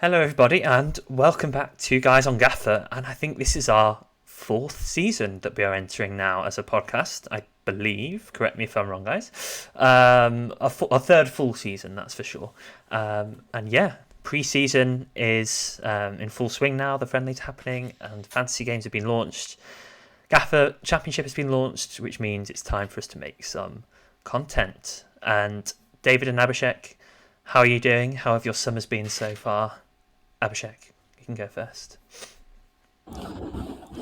Hello, everybody, and welcome back to Guys on Gaffr. And I think this is our fourth season that we are entering now as a podcast, I believe. Correct me if I'm wrong, guys. Our third full season, that's for sure. And yeah, pre-season is in full swing now. The friendlies are happening, and fantasy games have been launched. Gaffr Championship has been launched, which means it's time for us to make some content. And David and Abhishek, how are you doing? How have your summers been so far? Abhishek, you can go first.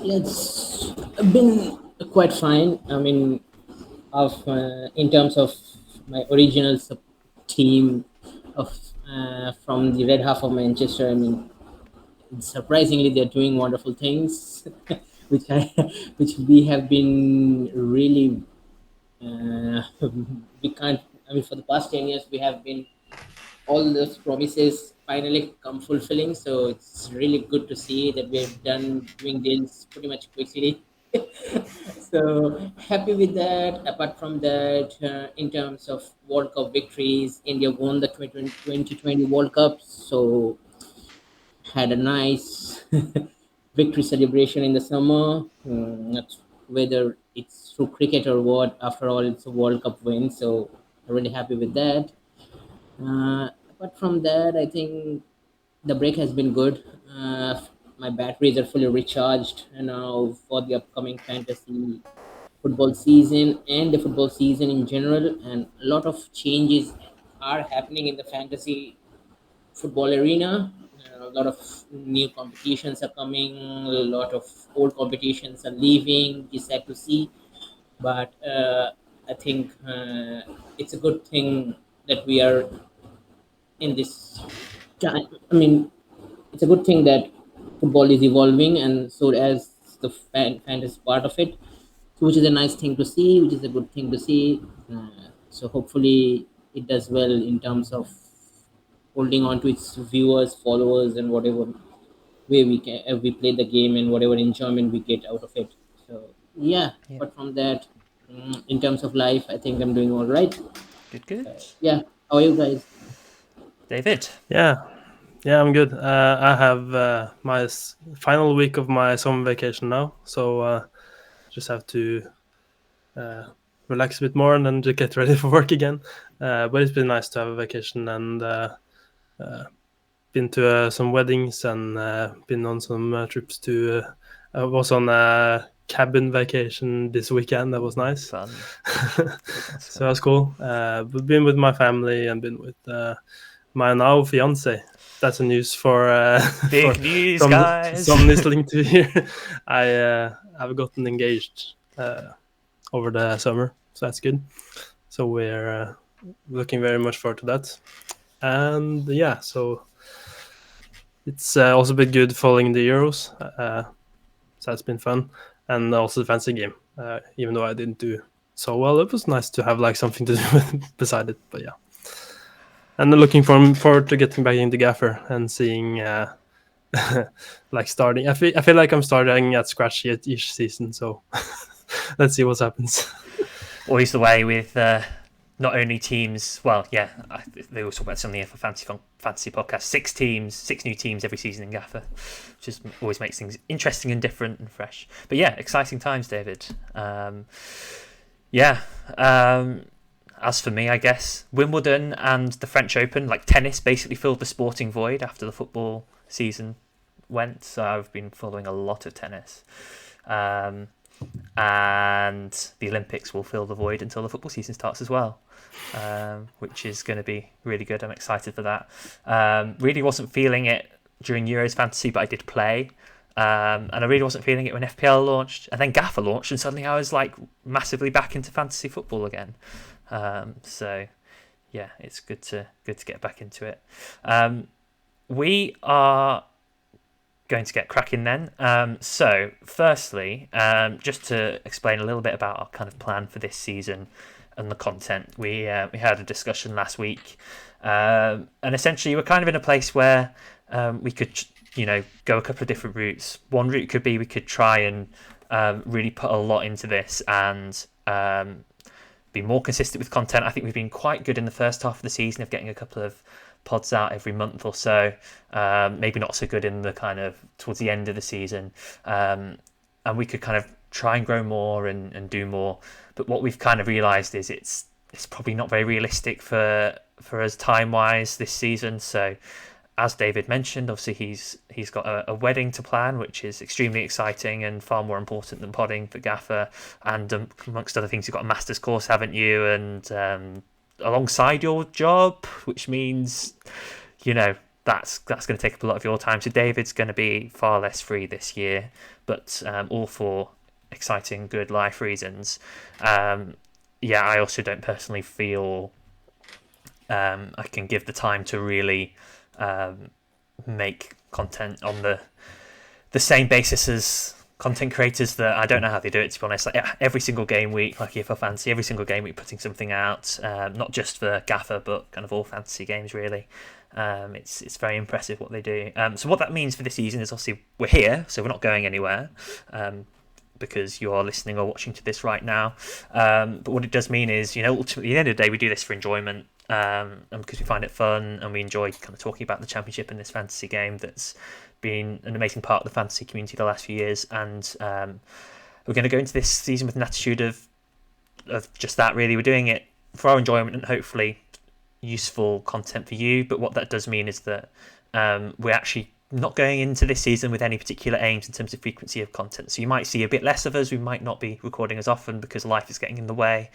It's been quite fine. I mean, in terms of my original team of from the red half of Manchester, I mean, surprisingly they're doing wonderful things, which I which we have been really we can't. I mean, for the past 10 years, we have been all those promises finally come fulfilling. So it's really good to see that we've done doing deals pretty much quickly. So happy with that. Apart from that, in terms of World Cup victories, India won the 2020 World Cup. So had a nice victory celebration in the summer. Not whether it's through cricket or what. After all, it's a World Cup win. So I'm really happy with that. Apart from that, I think the break has been good. My batteries are fully recharged now for the upcoming fantasy football season and the football season in general. And a lot of changes are happening in the fantasy football arena. A lot of new competitions are coming. A lot of old competitions are leaving. It's sad to see, but I think it's a good thing that we are in this time. I mean, it's a good thing that football is evolving, and so as the fantasy part of it, so which is a nice thing to see, which is a good thing to see. So hopefully it does well in terms of holding on to its viewers, followers, and whatever way we can we play the game and whatever enjoyment we get out of it. So yeah, Yeah, apart from that, in terms of life, I think I'm doing all right. good. Yeah, how are you guys? David, Yeah, I'm good. I have my final week of my summer vacation now, so just have to relax a bit more and then to get ready for work again. But it's been nice to have a vacation and been to some weddings and been on some trips to. I was on a cabin vacation this weekend. That was nice. fun. So that's cool. We've been with my family and been with my now fiance. That's a news for Big for news, some guys. some listening to here. I've gotten engaged over the summer, so that's good. So we're looking very much forward to that. And yeah, so it's also been good following the Euros. So that's been fun, and also the fancy game. Even though I didn't do so well, it was nice to have like something to do beside it. But yeah. And then looking forward to getting back into Gaffr and seeing like starting. I feel like I'm starting at scratch each season, so let's see what happens. Always the way with not only teams. Well, yeah, they always talk about something for fantasy podcast. 6 new teams every season in Gaffr, which just always makes things interesting and different and fresh. But yeah, exciting times, David. As for me, I guess Wimbledon and the French Open, like tennis, basically filled the sporting void after the football season went. So I've been following a lot of tennis. And the Olympics will fill the void until the football season starts as well, which is going to be really good. I'm excited for that. Really wasn't feeling it during Euros Fantasy, but I did play. And I really wasn't feeling it when FPL launched, and then Gaffr launched, and suddenly I was like massively back into fantasy football again. So yeah, it's good to get back into it. We are going to get cracking then. So firstly, just to explain a little bit about our kind of plan for this season and the content, we had a discussion last week, and essentially we're kind of in a place where we could go a couple of different routes. One route could be we could try and really put a lot into this and be more consistent with content. I think we've been quite good in the first half of the season of getting a couple of pods out every month or so. Maybe not so good in the kind of towards the end of the season, and we could kind of try and grow more and do more. But what we've kind of realised is it's probably not very realistic for us time wise this season. So, as David mentioned, obviously he's got a wedding to plan, which is extremely exciting and far more important than podding for Gaffr. And amongst other things, you've got a master's course, haven't you? And alongside your job, which means, that's going to take up a lot of your time. So David's going to be far less free this year, but all for exciting, good life reasons. I also don't personally feel I can give the time to really make content on the same basis as content creators that I don't know how they do it, to be honest. Like every single game week, like if I fancy every single game week putting something out, not just for Gaffr but kind of all fantasy games really. It's very impressive what they do. So what that means for this season is obviously we're here, so we're not going anywhere, because you are listening or watching to this right now. But what it does mean is, ultimately at the end of the day, we do this for enjoyment, and because we find it fun and we enjoy kind of talking about the championship and this fantasy game that's been an amazing part of the fantasy community the last few years. And we're going to go into this season with an attitude of just that, really. We're doing it for our enjoyment and hopefully useful content for you. But what that does mean is that we're actually not going into this season with any particular aims in terms of frequency of content. So you might see a bit less of us. We might not be recording as often because life is getting in the way.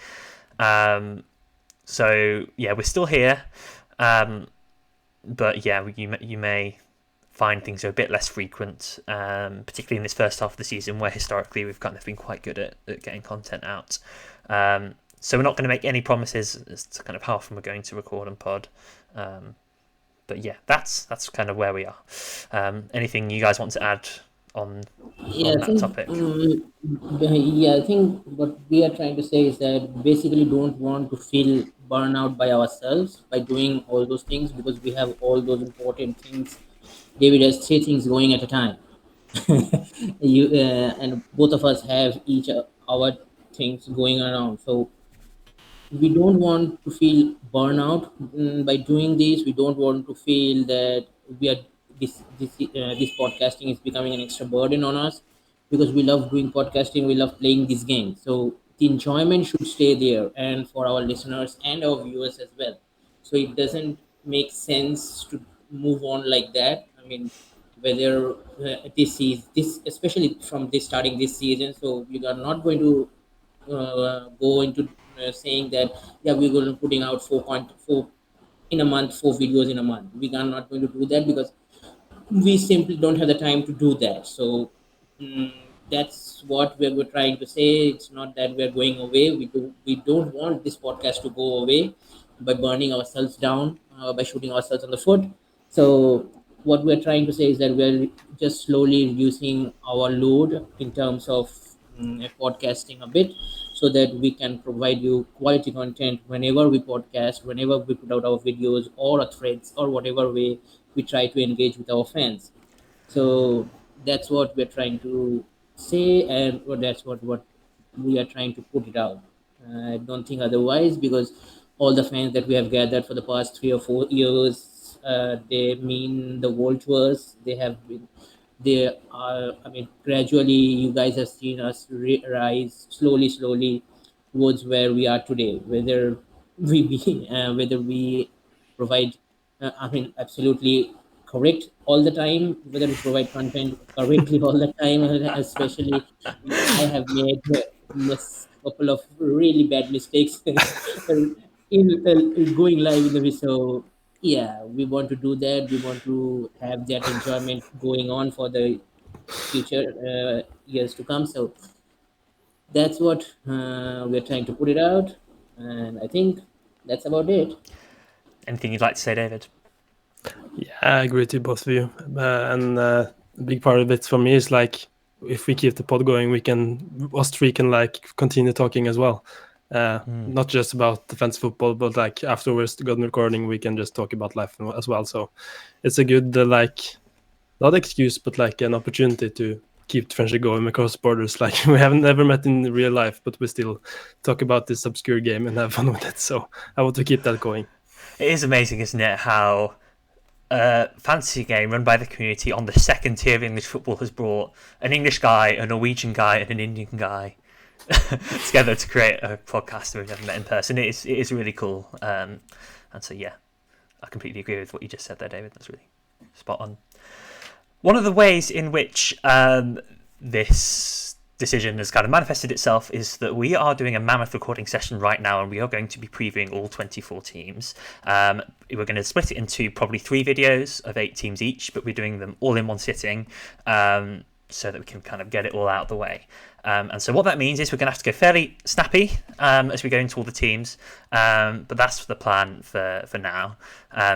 So yeah, we're still here. But yeah, you may find things are a bit less frequent, particularly in this first half of the season where historically we've kind of been quite good at getting content out. So we're not going to make any promises as to kind of how often we're going to record and pod. But yeah, that's kind of where we are. Anything you guys want to add on that topic? I think what we are trying to say is that basically don't want to feel burnout by ourselves by doing all those things, because we have all those important things. David has 3 things going at a time. And both of us have each our things going around. So we don't want to feel burnout by doing this. We don't want to feel that we are this podcasting is becoming an extra burden on us, because we love doing podcasting. We love playing this game. So the enjoyment should stay there, and for our listeners and our viewers as well. So it doesn't make sense to move on like that. I mean, whether this especially from this starting this season, so we are not going to go into saying that we're going to putting out 4.4 in a month, 4 videos in a month. We are not going to do that because we simply don't have the time to do that. So that's what we're trying to say. It's not that we're going away. We don't want this podcast to go away by burning ourselves down, by shooting ourselves on the foot. So what we're trying to say is that we're just slowly reducing our load in terms of podcasting a bit, so that we can provide you quality content whenever we podcast, whenever we put out our videos or threads, or whatever way we try to engage with our fans. So that's what we're trying to say, and that's what we are trying to put it out. I don't think otherwise, because all the fans that we have gathered for the past 3 or 4 years, they mean the world to us. They are, I mean, gradually you guys have seen us rise slowly towards where we are today. Whether we provide, absolutely correct all the time, whether we provide content correctly all the time, especially I have made a couple of really bad mistakes in going live in the. So yeah, we want to do that. We want to have that enjoyment going on for the future years to come. So that's what we're trying to put it out, and I think that's about it. Anything you'd like to say, David? Yeah, I agree with both of you. And a big part of it for me is like, if we keep the pod going, us three can like continue talking as well. Not just about defense football, but like afterwards the good recording, we can just talk about life as well. So it's a good not excuse, but like an opportunity to keep the friendship going across borders. Like we haven't never met in real life, but we still talk about this obscure game and have fun with it. So I want to keep that going. It is amazing, isn't it, how a fantasy game run by the community on the second tier of English football has brought an English guy, a Norwegian guy, and an Indian guy together to create a podcast we've never met in person. It is really cool. And so, yeah, I completely agree with what you just said there, David. That's really spot on. One of the ways in which this decision has kind of manifested itself is that we are doing a mammoth recording session right now, and we are going to be previewing all 24 teams. We're going to split it into probably 3 videos of 8 teams each, but we're doing them all in one sitting so that we can kind of get it all out of the way. And so what that means is we're going to have to go fairly snappy as we go into all the teams, but that's the plan for now.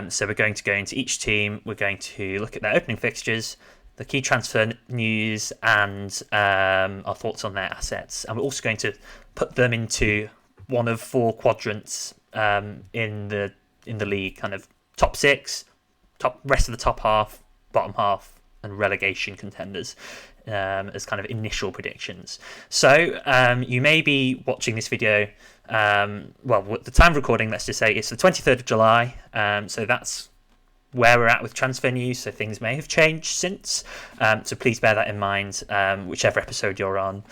So we're going to go into each team, we're going to look at their opening fixtures, the key transfer news, and our thoughts on their assets. And we're also going to put them into one of 4 quadrants in the league, kind of top 6, rest of the top half, bottom half, and relegation contenders as kind of initial predictions. So you may be watching this video, at the time of recording, let's just say it's the 23rd of July, so that's where we're at with transfer news, so things may have changed since, so please bear that in mind, whichever episode you're on,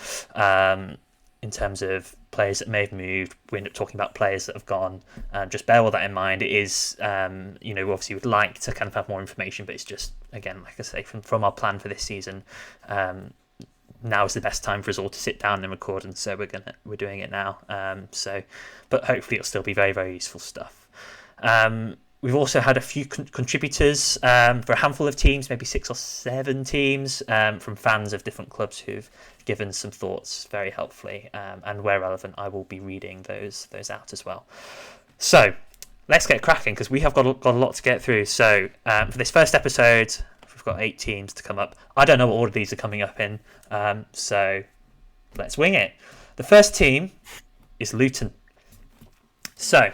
in terms of players that may have moved. We end up talking about players that have gone, just bear all that in mind. It is, obviously we'd like to kind of have more information, but it's just, again, like I say, from our plan for this season, now is the best time for us all to sit down and record, and so we're doing it now, but hopefully it'll still be very, very useful stuff. We've also had a few contributors for a handful of teams, maybe 6 or 7 teams, from fans of different clubs who've given some thoughts very helpfully. And where relevant, I will be reading those out as well. So let's get cracking, because we have got a lot to get through. So for this first episode, we've got 8 teams to come up. I don't know what order these are coming up in, so let's wing it. The first team is Luton. So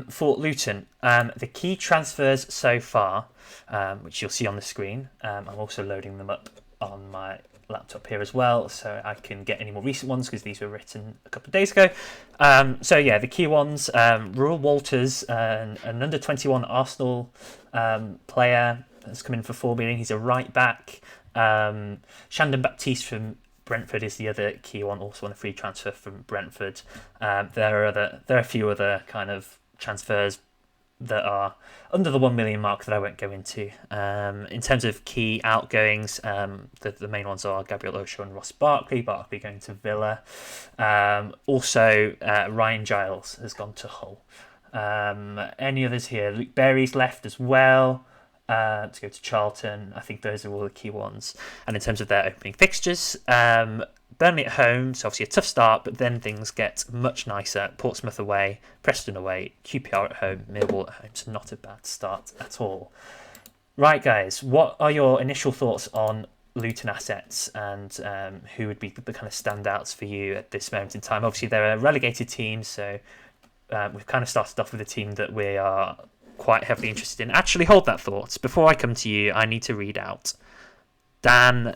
for Luton, the key transfers so far, which you'll see on the screen, I'm also loading them up on my laptop here as well, so I can get any more recent ones, because these were written a couple of days ago. The key ones, Rural Walters, an under-21 Arsenal player has come in for 4 million. He's a right back. Shandon Baptiste from Brentford is the other key one, also on a free transfer from Brentford. There are a few other kind of transfers that are under the 1 million mark that I won't go into. In terms of key outgoings, the main ones are Gabriel Osho and Ross Barkley going to Villa. Also, Ryan Giles has gone to Hull. Any others here? Luke Berry's left as well to go to Charlton. I think those are all the key ones. And in terms of their opening fixtures, Burnley at home, so obviously a tough start, but then things get much nicer. Portsmouth away, Preston away, QPR at home, Millwall at home. So not a bad start at all. Right, guys, what are your initial thoughts on Luton assets, and who would be the kind of standouts for you at this moment in time? Obviously, they're a relegated team, so we've kind of started off with a team that we are quite heavily interested in. Actually, hold that thought. Before I come to you, I need to read out Dan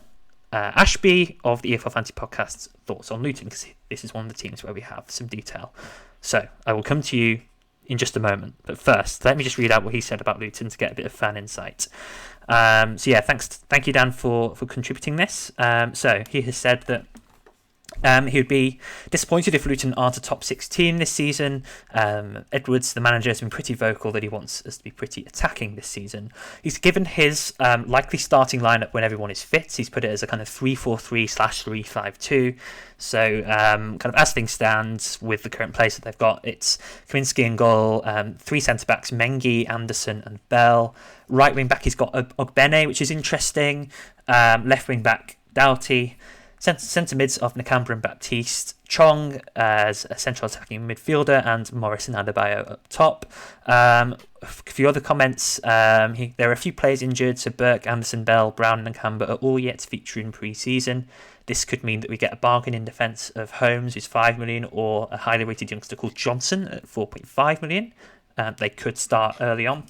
Ashby of the EFL Fantasy Podcast's thoughts on Luton, because this is one of the teams where we have some detail. So I will come to you in just a moment, but first let me just read out what he said about Luton to get a bit of fan insight. Thank you, Dan, for contributing this. So he has said that he would be disappointed if Luton aren't a top 6 team this season. Edwards, the manager, has been pretty vocal that he wants us to be pretty attacking this season. He's given his likely starting lineup when everyone is fit. He's put it as a kind of 3-4-3/3-5-2. So kind of as things stand with the current players that they've got, it's Kaminsky in goal, 3 centre-backs, Mengi, Anderson and Bell. Right wing-back, he's got Ogbene, which is interesting. Left wing-back, Doughty. Centre mids of Nakamura and Baptiste, Chong as a central attacking midfielder, and Morris and Adebayo up top. A few other comments. There are a few players injured, so Burke, Anderson, Bell, Brown and Nakamba are all yet to feature in pre-season. This could mean that we get a bargain in defence of Holmes, who's 5 million, or a highly rated youngster called Johnson at 4.5 million. They could start early on.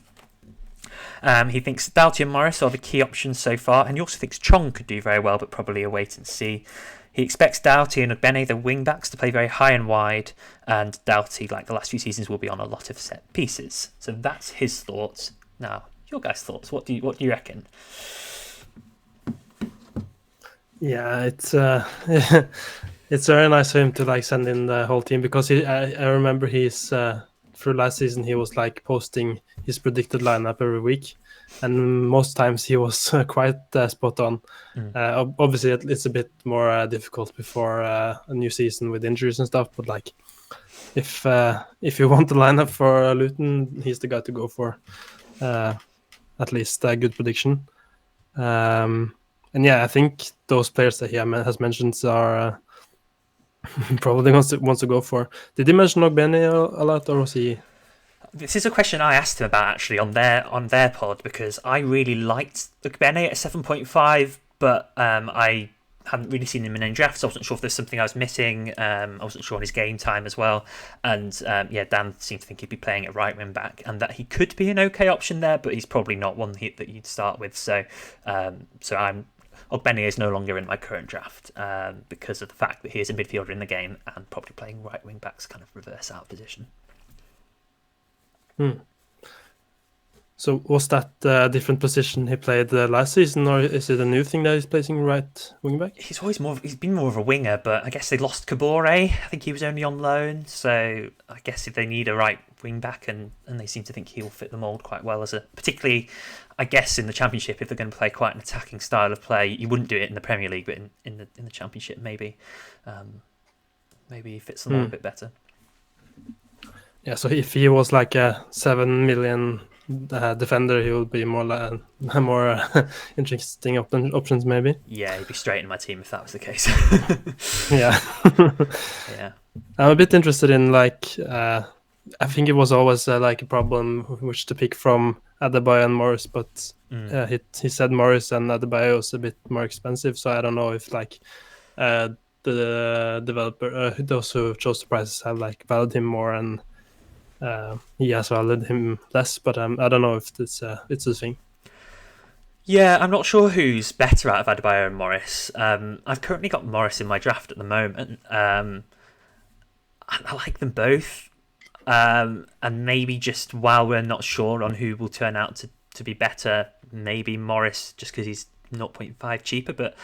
He thinks Doughty and Morris are the key options so far, and he also thinks Chong could do very well, but probably a wait and see. He expects Doughty and Ogbene, the wing-backs, to play very high and wide, and Doughty, like the last few seasons, will be on a lot of set pieces. So that's his thoughts. Now, your guys' thoughts? What do you reckon? Yeah, it's it's very nice of him to like send in the whole team, because I remember he's through last season he was like posting his predicted lineup every week, and most times he was quite spot on. Obviously, it's a bit more difficult before a new season with injuries and stuff, but like if you want the lineup for Luton, he's the guy to go for. At least a good prediction. And yeah, I think those players that he has mentioned are probably wants to go for. Did he mention Ogbene a lot, or was he? This is a question I asked him about actually on their pod, because I really liked Ogbene at 7.5, but I hadn't really seen him in any drafts. I wasn't sure if there's something I was missing. I wasn't sure on his game time as well. And Dan seemed to think he'd be playing at right wing back, and that he could be an okay option there, but he's probably not one that you'd start with. So Ogbene is no longer in my current draft because of the fact that he is a midfielder in the game and probably playing right wing back's kind of reverse out position. So was that a different position he played last season, or is it a new thing that he's playing right wing back? He's been more of a winger, but I guess they lost Kabore. I think he was only on loan, so I guess if they need a right wing back, and they seem to think he'll fit the mould quite well as particularly, I guess, in the Championship, if they're going to play quite an attacking style of play. You wouldn't do it in the Premier League, but in the Championship maybe he fits the mould a bit better. Yeah, so if he was like a 7 million defender, he would be more interesting options maybe. Yeah, he'd be straight in my team if that was the case. Yeah. Yeah. I'm a bit interested in like I think it was always like a problem which to pick from Adebayo and Morris, but he said Morris and Adebayo was a bit more expensive, so I don't know if like the developer, those who chose the prices, have like valued him more, and he has valued him less. But I don't know if it's a thing. Yeah, I'm not sure who's better out of Adebayo and Morris. I've currently got Morris in my draft at the moment. I like them both. And maybe just while we're not sure on who will turn out to be better, maybe Morris just because he's 0.5 cheaper, but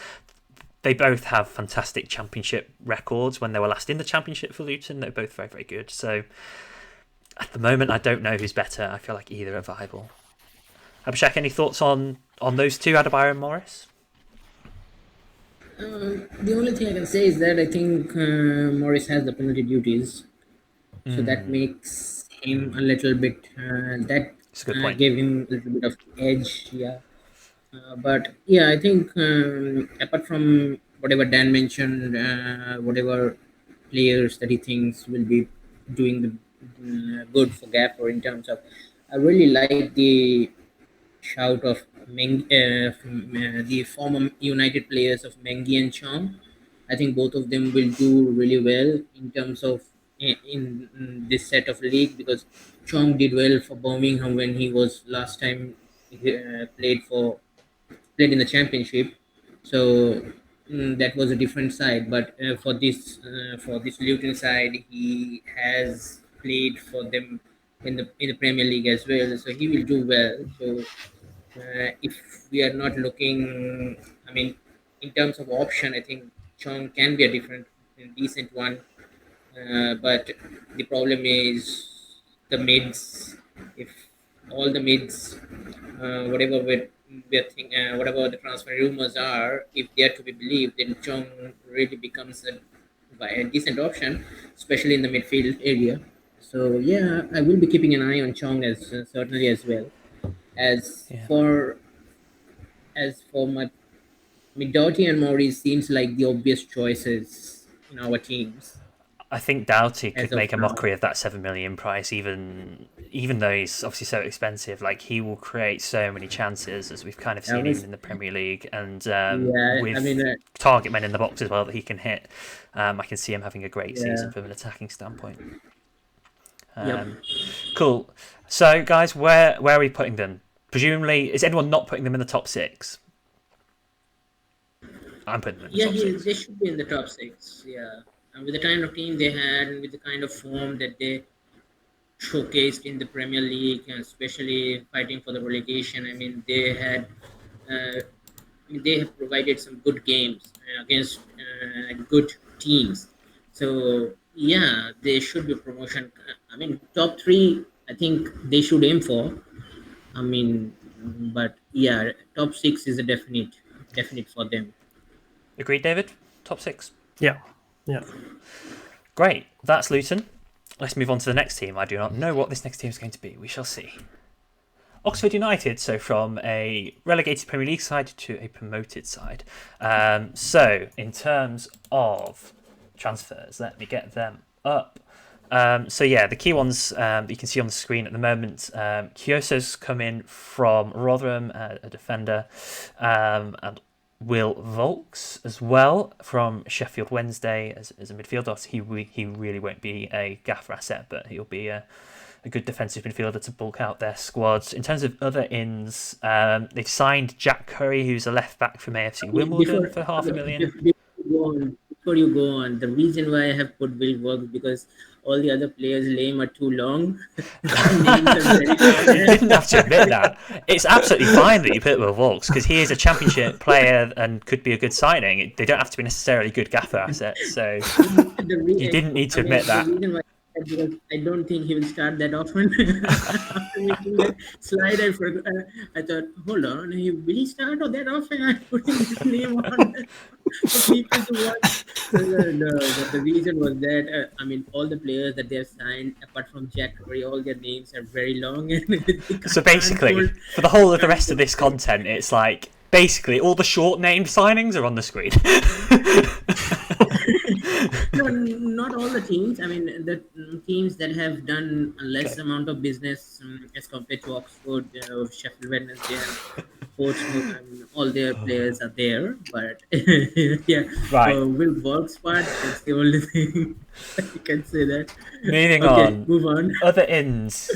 they both have fantastic Championship records. When they were last in the Championship for Luton, they're both very, very good. So at the moment, I don't know who's better. I feel like either are viable. Abhishek, any thoughts on those two, Adebayo and Morris? The only thing I can say is that I think Morris has the penalty duties, so that makes him a little bit That's a good point. gave him a little bit of edge. Yeah, but yeah, I think apart from whatever Dan mentioned, whatever players that he thinks will be doing the good for Gaffr in terms of, I really like the shout of the former United players of Mengi and Chong. I think both of them will do really well in terms of in this set of league, because Chong did well for Birmingham when he was last time played in the Championship. So that was a different side. But for this Luton side, he has played for them in the Premier League as well. So he will do well. So if we are not looking, I mean, in terms of option, I think Chong can be a decent one. But the problem is the mids. If all the mids, whatever the transfer rumors are, if they are to be believed, then Chong really becomes a decent option, especially in the midfield area. So yeah, I will be keeping an eye on Chong as certainly as well. As for my Doughty and Maurice seems like the obvious choices in our teams. I think Doughty could As of make a now. mockery of that 7 million price, even though he's obviously so expensive. Like, he will create so many chances, as we've kind of seen him in the Premier League, and with target men in the box as well that he can hit. I can see him having a great season from an attacking standpoint. Cool. So, guys, where are we putting them? Presumably, is anyone not putting them in the top 6? I'm putting them in the top 6. They should be in the top 6. Yeah, and with the kind of team they had, and with the kind of form that they showcased in the Premier League, especially fighting for the relegation. I mean, uh, they have provided some good games against good teams. So yeah, they should be promotion. I mean, top three, I think they should aim for. I mean, but yeah, top six is a definite for them. Agreed, David? Top six. Yeah, yeah. Great. That's Luton. Let's move on to the next team. I do not know what this next team is going to be. We shall see. Oxford United, so from a relegated Premier League side to a promoted side. So, in terms of transfers, let me get them up. The key ones that you can see on the screen at the moment. Kyoso's come in from Rotherham, a defender, and Will Volks as well from Sheffield Wednesday as a midfielder. He really won't be a Gaffr asset, but he'll be a good defensive midfielder to bulk out their squads. In terms of other ins, they've signed Jack Curry, who's a left back from AFC Wimbledon for $500,000. Before you go on, the reason why I have put Will Works because all the other players' name are too long. Names are very long. You didn't have to admit that. It's absolutely fine that you put Will Volks because he is a championship player and could be a good signing. They don't have to be necessarily good Gaffer assets, so you didn't need to admit that. The reason why because I don't think he will start that often. After making that slide, I thought, hold on, will he start that often? I'm putting his name on for people to watch. No, but the reason was that all the players that they have signed, apart from Jack Curry, all their names are very long. So basically, for the whole of the rest of this content, it's like basically all the short named signings are on the screen. No, not all the teams. I mean, the teams that have done a less amount of business as compared to Oxford, Sheffield Wednesday, and Portsmouth, and all their players are there. But yeah, Right. Will Volk's part, that's the only thing I can say that. Moving Okay, on. move on. Other ins.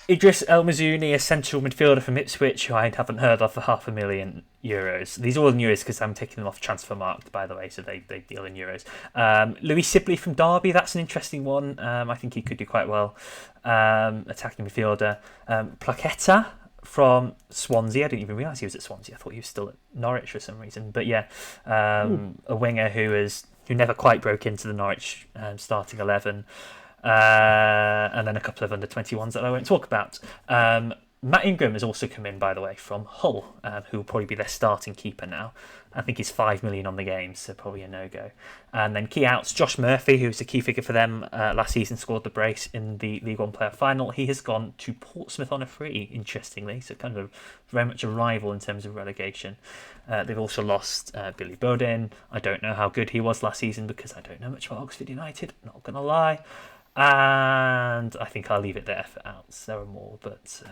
Idris El Mazouni, a central midfielder from Ipswich, who I haven't heard of, for €500,000. These are all in euros because I'm taking them off Transfermarkt, by the way, so they deal in euros. Louis Sibley from Derby, that's an interesting one. I think he could do quite well. Attacking midfielder. Plaqueta from Swansea. I didn't even realise he was at Swansea. I thought he was still at Norwich for some reason. But yeah, a winger who never quite broke into the Norwich starting 11. And then a couple of under-21s that I won't talk about. Matt Ingram has also come in, by the way, from Hull, who will probably be their starting keeper now. I think he's $5 million on the game, so probably a no-go. And then key outs, Josh Murphy, who was a key figure for them last season, scored the brace in the League One playoff final. He has gone to Portsmouth on a free, interestingly, so kind of very much a rival in terms of relegation. They've also lost Billy Bodin. I don't know how good he was last season because I don't know much about Oxford United, not going to lie. And I think I'll leave it there for outs. There are more, but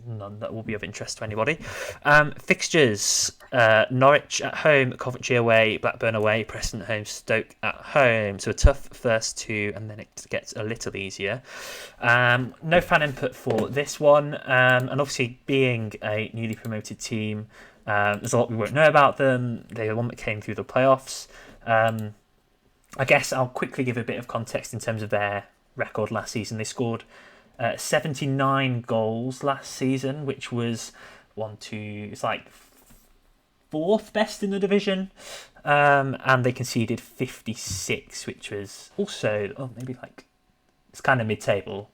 none that will be of interest to anybody. Fixtures: Norwich at home, Coventry away, Blackburn away, Preston at home, Stoke at home. So a tough first two, and then it gets a little easier. No fan input for this one, and obviously being a newly promoted team, there's a lot we won't know about them. They're the one that came through the playoffs. I guess I'll quickly give a bit of context in terms of their record last season. They scored 79 goals last season, which was it's like fourth best in the division, and they conceded 56, which was also maybe like it's kind of mid-table,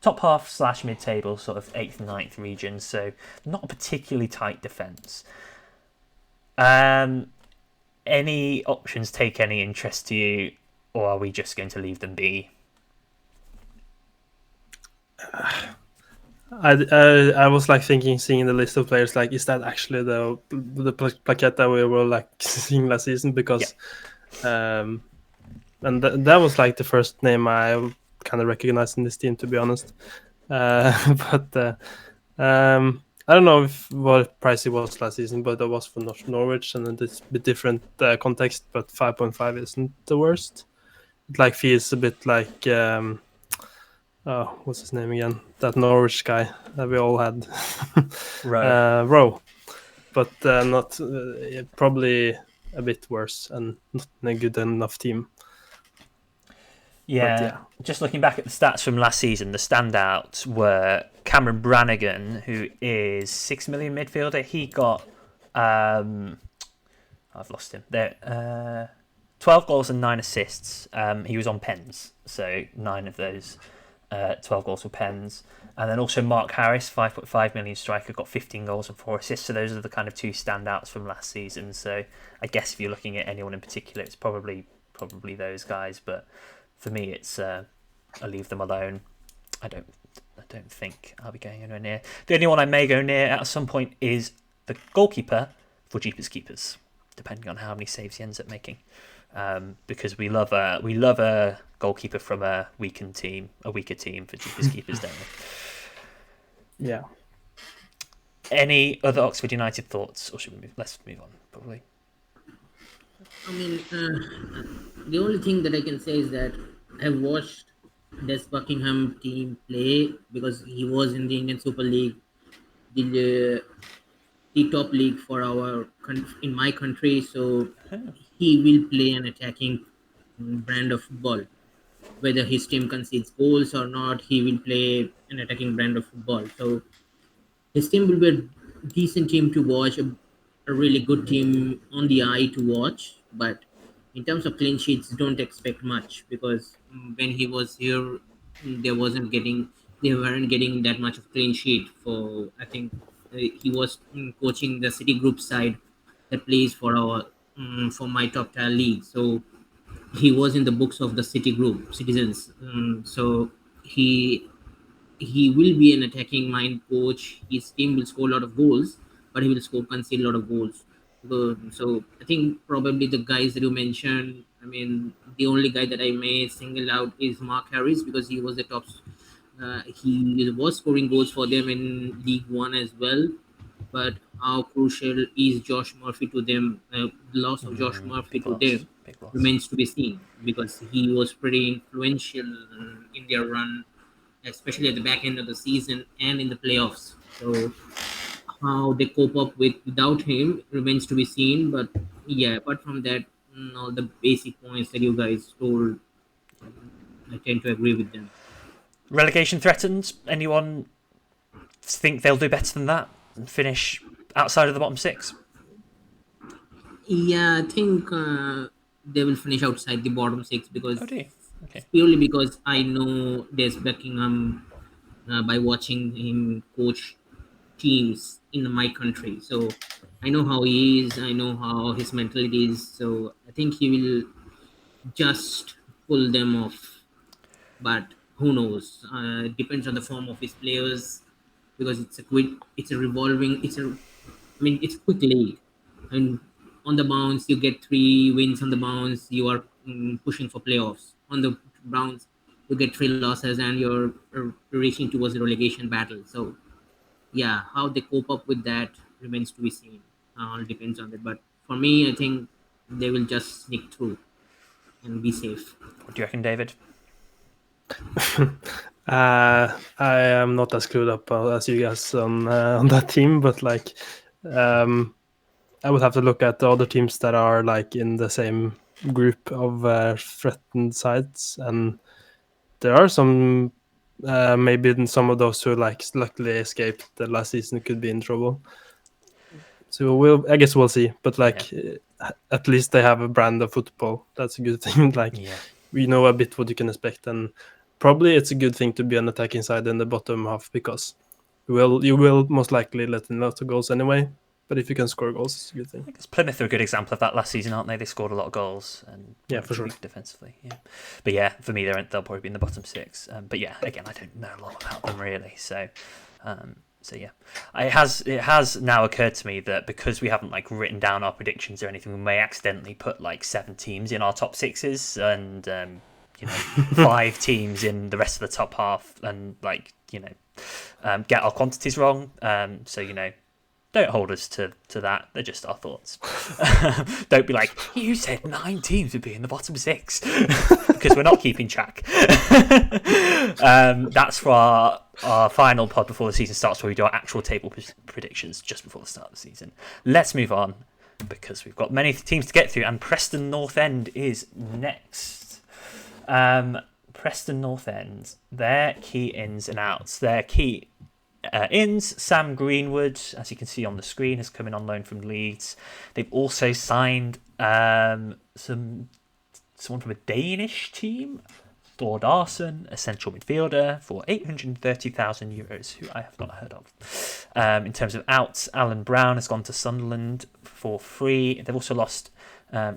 top half / mid-table, sort of 8th and 9th region, so not a particularly tight defence. Any options take any interest to you, or are we just going to leave them be? I was like seeing the list of players, like, is that actually the plaquette that we were like seeing last season? Because and that was like the first name I kind of recognized in this team, to be honest. But I don't know what price it was last season, but it was for Norwich, and it's a bit different context. But 5.5 isn't the worst. It like feels a bit like what's his name again? That Norwich guy that we all had, Rowe. But not probably a bit worse and not a good enough team. yeah. Just looking back at the stats from last season, the standouts were Cameron Brannigan, who is 6 million midfielder. He got, I've lost him there. 12 goals and 9 assists. He was on pens, so 9 of those 12 goals were pens. And then also Mark Harris, 5.5 million striker, got 15 goals and 4 assists. So those are the kind of two standouts from last season. So I guess if you're looking at anyone in particular, it's probably those guys. But for me, it's I'll leave them alone. I don't think I'll be going anywhere near. The only one I may go near at some point is the goalkeeper for Jeepers Keepers, depending on how many saves he ends up making. Because we love a goalkeeper from a weaker team for Jeepers Keepers, don't we? Yeah. Any other Oxford United thoughts, or should we let's move on? Probably. I mean, the only thing that I can say is that I've watched Des Buckingham team play because he was in the Indian Super League, the top league for in my country. So he will play an attacking brand of football. Whether his team concedes goals or not, he will play an attacking brand of football. So his team will be a decent team to watch, a really good team on the eye to watch. But in terms of clean sheets, don't expect much because when he was here, they weren't getting that much of clean sheet. For I think he was coaching the City Group side that plays for for my top tier league. So he was in the books of the City Group citizens. So he will be an attacking mind coach. His team will score a lot of goals, but he will concede a lot of goals. So I think probably the guys that you mentioned. I mean, the only guy that I may single out is Mark Harris because he was the top. He was scoring goals for them in League One as well. But how crucial is Josh Murphy to them? The loss of Josh Murphy to them Big loss. remains to be seen because he was pretty influential in their run, especially at the back end of the season and in the playoffs. So how they cope up without him remains to be seen. But yeah, apart from that, all the basic points that you guys told, I tend to agree with them. Relegation threatened. Anyone think they'll do better than that and finish outside of the bottom 6? Yeah, I think they will finish outside the bottom 6 because Okay. purely because I know Des Buckingham by watching him coach teams in my country. So I know how he is. I know how his mentality is. So I think he will just pull them off. But who knows? It depends on the form of his players because it's a quick league. And on the bounce, you get 3 wins on the bounce. You are pushing for playoffs. On the bounce, you get 3 losses, and you're racing towards the relegation battle. So, yeah, how they cope up with that remains to be seen. All depends on that. But for me, I think they will just sneak through and be safe. What do you reckon, David? I am not as clued up as you guys on that team, but like I would have to look at the other teams that are like in the same group of threatened sides, and there are some maybe some of those who like luckily escaped the last season could be in trouble. So I guess we'll see, but like at least they have a brand of football. That's a good thing. Like we know a bit what you can expect, and probably it's a good thing to be on attacking side in the bottom half because you will most likely let in lots of goals anyway. But if you can score goals, it's a good thing. Plymouth are a good example of that last season, aren't they? They scored a lot of goals and for sure defensively. Yeah, but yeah, for me, they'll probably be in the bottom 6. But yeah, again, I don't know a lot about them really. So yeah, it has now occurred to me that because we haven't like written down our predictions or anything, we may accidentally put like 7 teams in our top 6s and 5 teams in the rest of the top half, and like get our quantities wrong. So don't hold us to that. They're just our thoughts. Don't be like, you said 9 teams would be in the bottom 6 because we're not keeping track. That's for our final pod before the season starts, where we do our actual table predictions just before the start of the season. Let's move on because we've got many teams to get through, and Preston North End is next. Preston North End, their key ins and outs. Their key ins, Sam Greenwood, as you can see on the screen, has come in on loan from Leeds. They've also signed someone from a Danish team, Thor Darson, a central midfielder, for €830,000, who I have not heard of. In terms of outs, Alan Brown has gone to Sunderland for free. They've also lost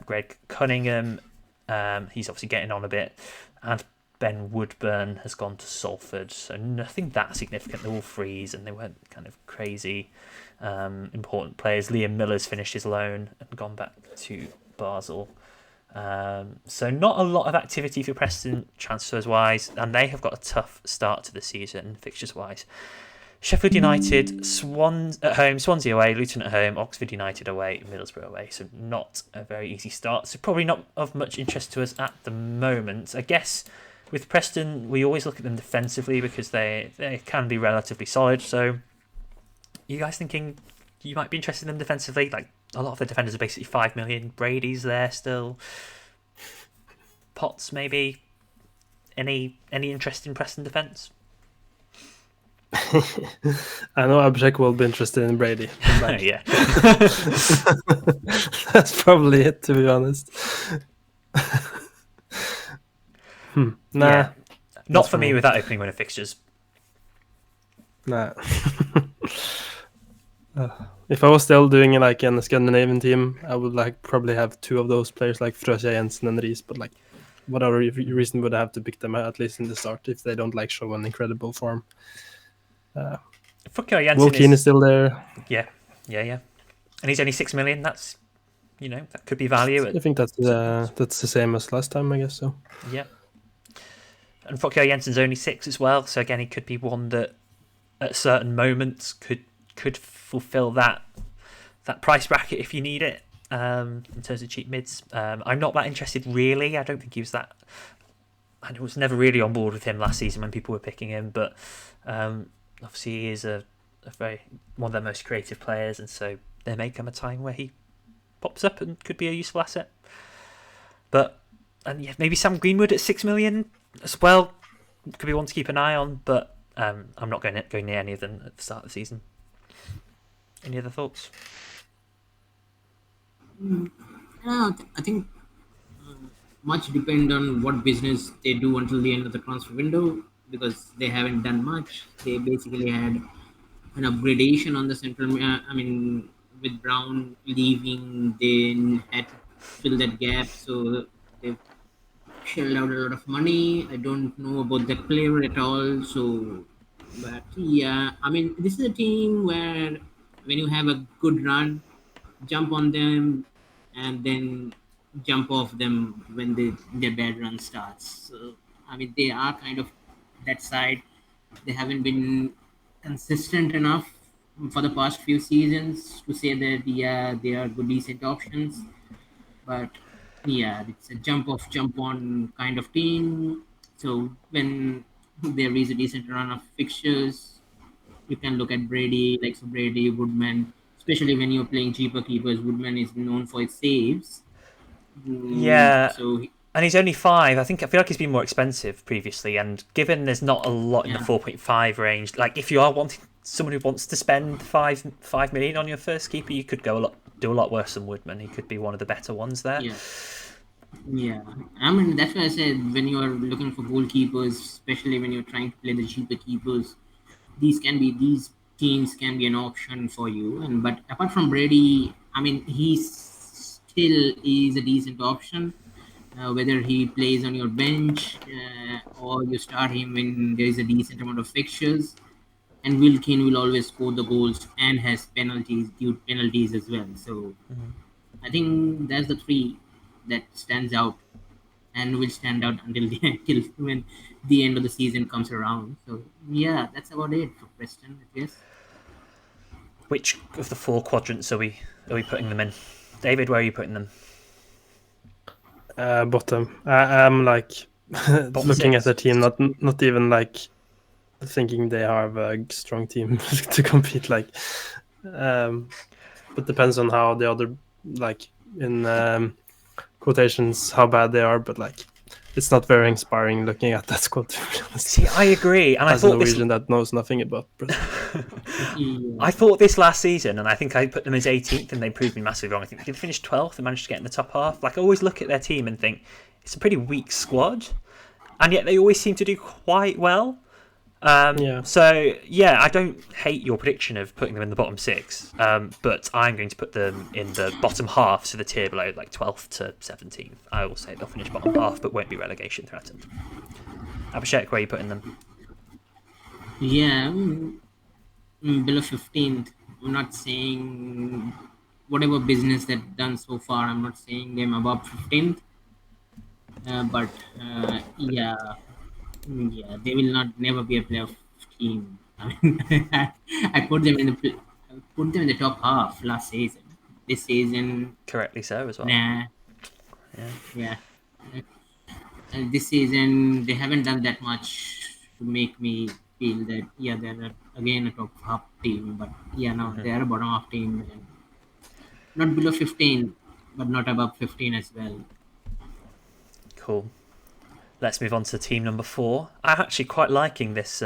Greg Cunningham. He's obviously getting on a bit. And Ben Woodburn has gone to Salford. So nothing that significant. They're all frees and they weren't kind of crazy important players. Liam Miller's finished his loan and gone back to Basel. So not a lot of activity for Preston transfers wise, and they have got a tough start to the season fixtures wise. Sheffield United, Swans at home, Swansea away, Luton at home, Oxford United away, Middlesbrough away. So not a very easy start. So probably not of much interest to us at the moment. I guess with Preston, we always look at them defensively because they can be relatively solid. So you guys thinking you might be interested in them defensively? Like, a lot of the defenders are basically 5 million. Brady's there still. Potts, maybe. Any interest in Preston defence? I know Abhishek will be interested in Brady. Yeah. That's probably it, to be honest. Nah. Yeah. Not for me with that opening winner fixtures. Nah. If I was still doing it like in a Scandinavian team, I would like probably have two of those players like Frösja, Jensen, and Ries. But like, whatever reason would I have to pick them at least in the start if they don't like show an incredible form. Wilkeen is still there. Yeah, and he's only 6 million. That's, that could be value. I think that's the same as last time, I guess so. Yeah, and Fokyo Jensen's only 6 as well. So again, he could be one that at certain moments could fulfill that price bracket if you need it. In terms of cheap mids, I'm not that interested really. I don't think he was that. I was never really on board with him last season when people were picking him, but obviously he is a very one of their most creative players, and so there may come a time where he pops up and could be a useful asset. But maybe Sam Greenwood at 6 million as well could be one to keep an eye on. But I'm not going near any of them at the start of the season. Any other thoughts? I think much depend on what business they do until the end of the transfer window, because they haven't done much. They basically had an upgradation on the central. With Brown leaving, they had to fill that gap, so they've shelled out a lot of money. I don't know about that player at all. So, but yeah, this is a team where when you have a good run, jump on them and then jump off them when their bad run starts. So, they are kind of that side. They haven't been consistent enough for the past few seasons to say that they are good, decent options. But yeah, it's a jump off, jump on kind of team. So when there is a decent run of fixtures, you can look at Brady, Woodman, especially when you're playing cheaper keepers. Woodman is known for his saves. Yeah. And he's only 5. I feel like he's been more expensive previously, and given there's not a lot in the 4.5 range, like if you are wanting someone who wants to spend 5 million on your first keeper, you could do a lot worse than Woodman. He could be one of the better ones there. Yeah. That's why I said when you are looking for goalkeepers, especially when you're trying to play the cheaper keepers, these teams can be an option for you. But apart from Brady, he still is a decent option. Whether he plays on your bench or you start him when there is a decent amount of fixtures. And Wilkeen will always score the goals and has penalties as well. So I think that's the 3 that stands out and will stand out until when the end of the season comes around. So yeah, that's about it for Preston, I guess. Which of the 4 quadrants are we putting them in? David, where are you putting them? Bottom. I'm like looking at the team, not even like thinking they have a strong team to compete. But depends on how the other, like in quotations, how bad they are. But like it's not very inspiring looking at that squad, to be honest. See, I agree, and As I a thought Norwegian that knows nothing about Brazil. I thought this last season, and I think I put them as 18th, and they proved me massively wrong. I think they finished 12th and managed to get in the top half. Like, I always look at their team and think it's a pretty weak squad, and yet they always seem to do quite well. So yeah, I don't hate your prediction of putting them in the bottom 6, but I'm going to put them in the bottom half, so the tier below, like 12th to 17th. I will say they'll finish bottom half, but won't be relegation threatened. Abhishek, where are you putting them? Yeah, below 15th. I'm not saying whatever business they've done so far. I'm not saying them above 15th, but yeah, they will not never be a playoff team. I mean, I put them in the top half last season. This season, Correctly so as well. nah, yeah. And this season, they haven't done that much to make me feel that they're again a top half team. But now they are a bottom half team, and not below 15, but not above 15 as well. Cool. Let's move on to team number 4. I'm actually quite liking this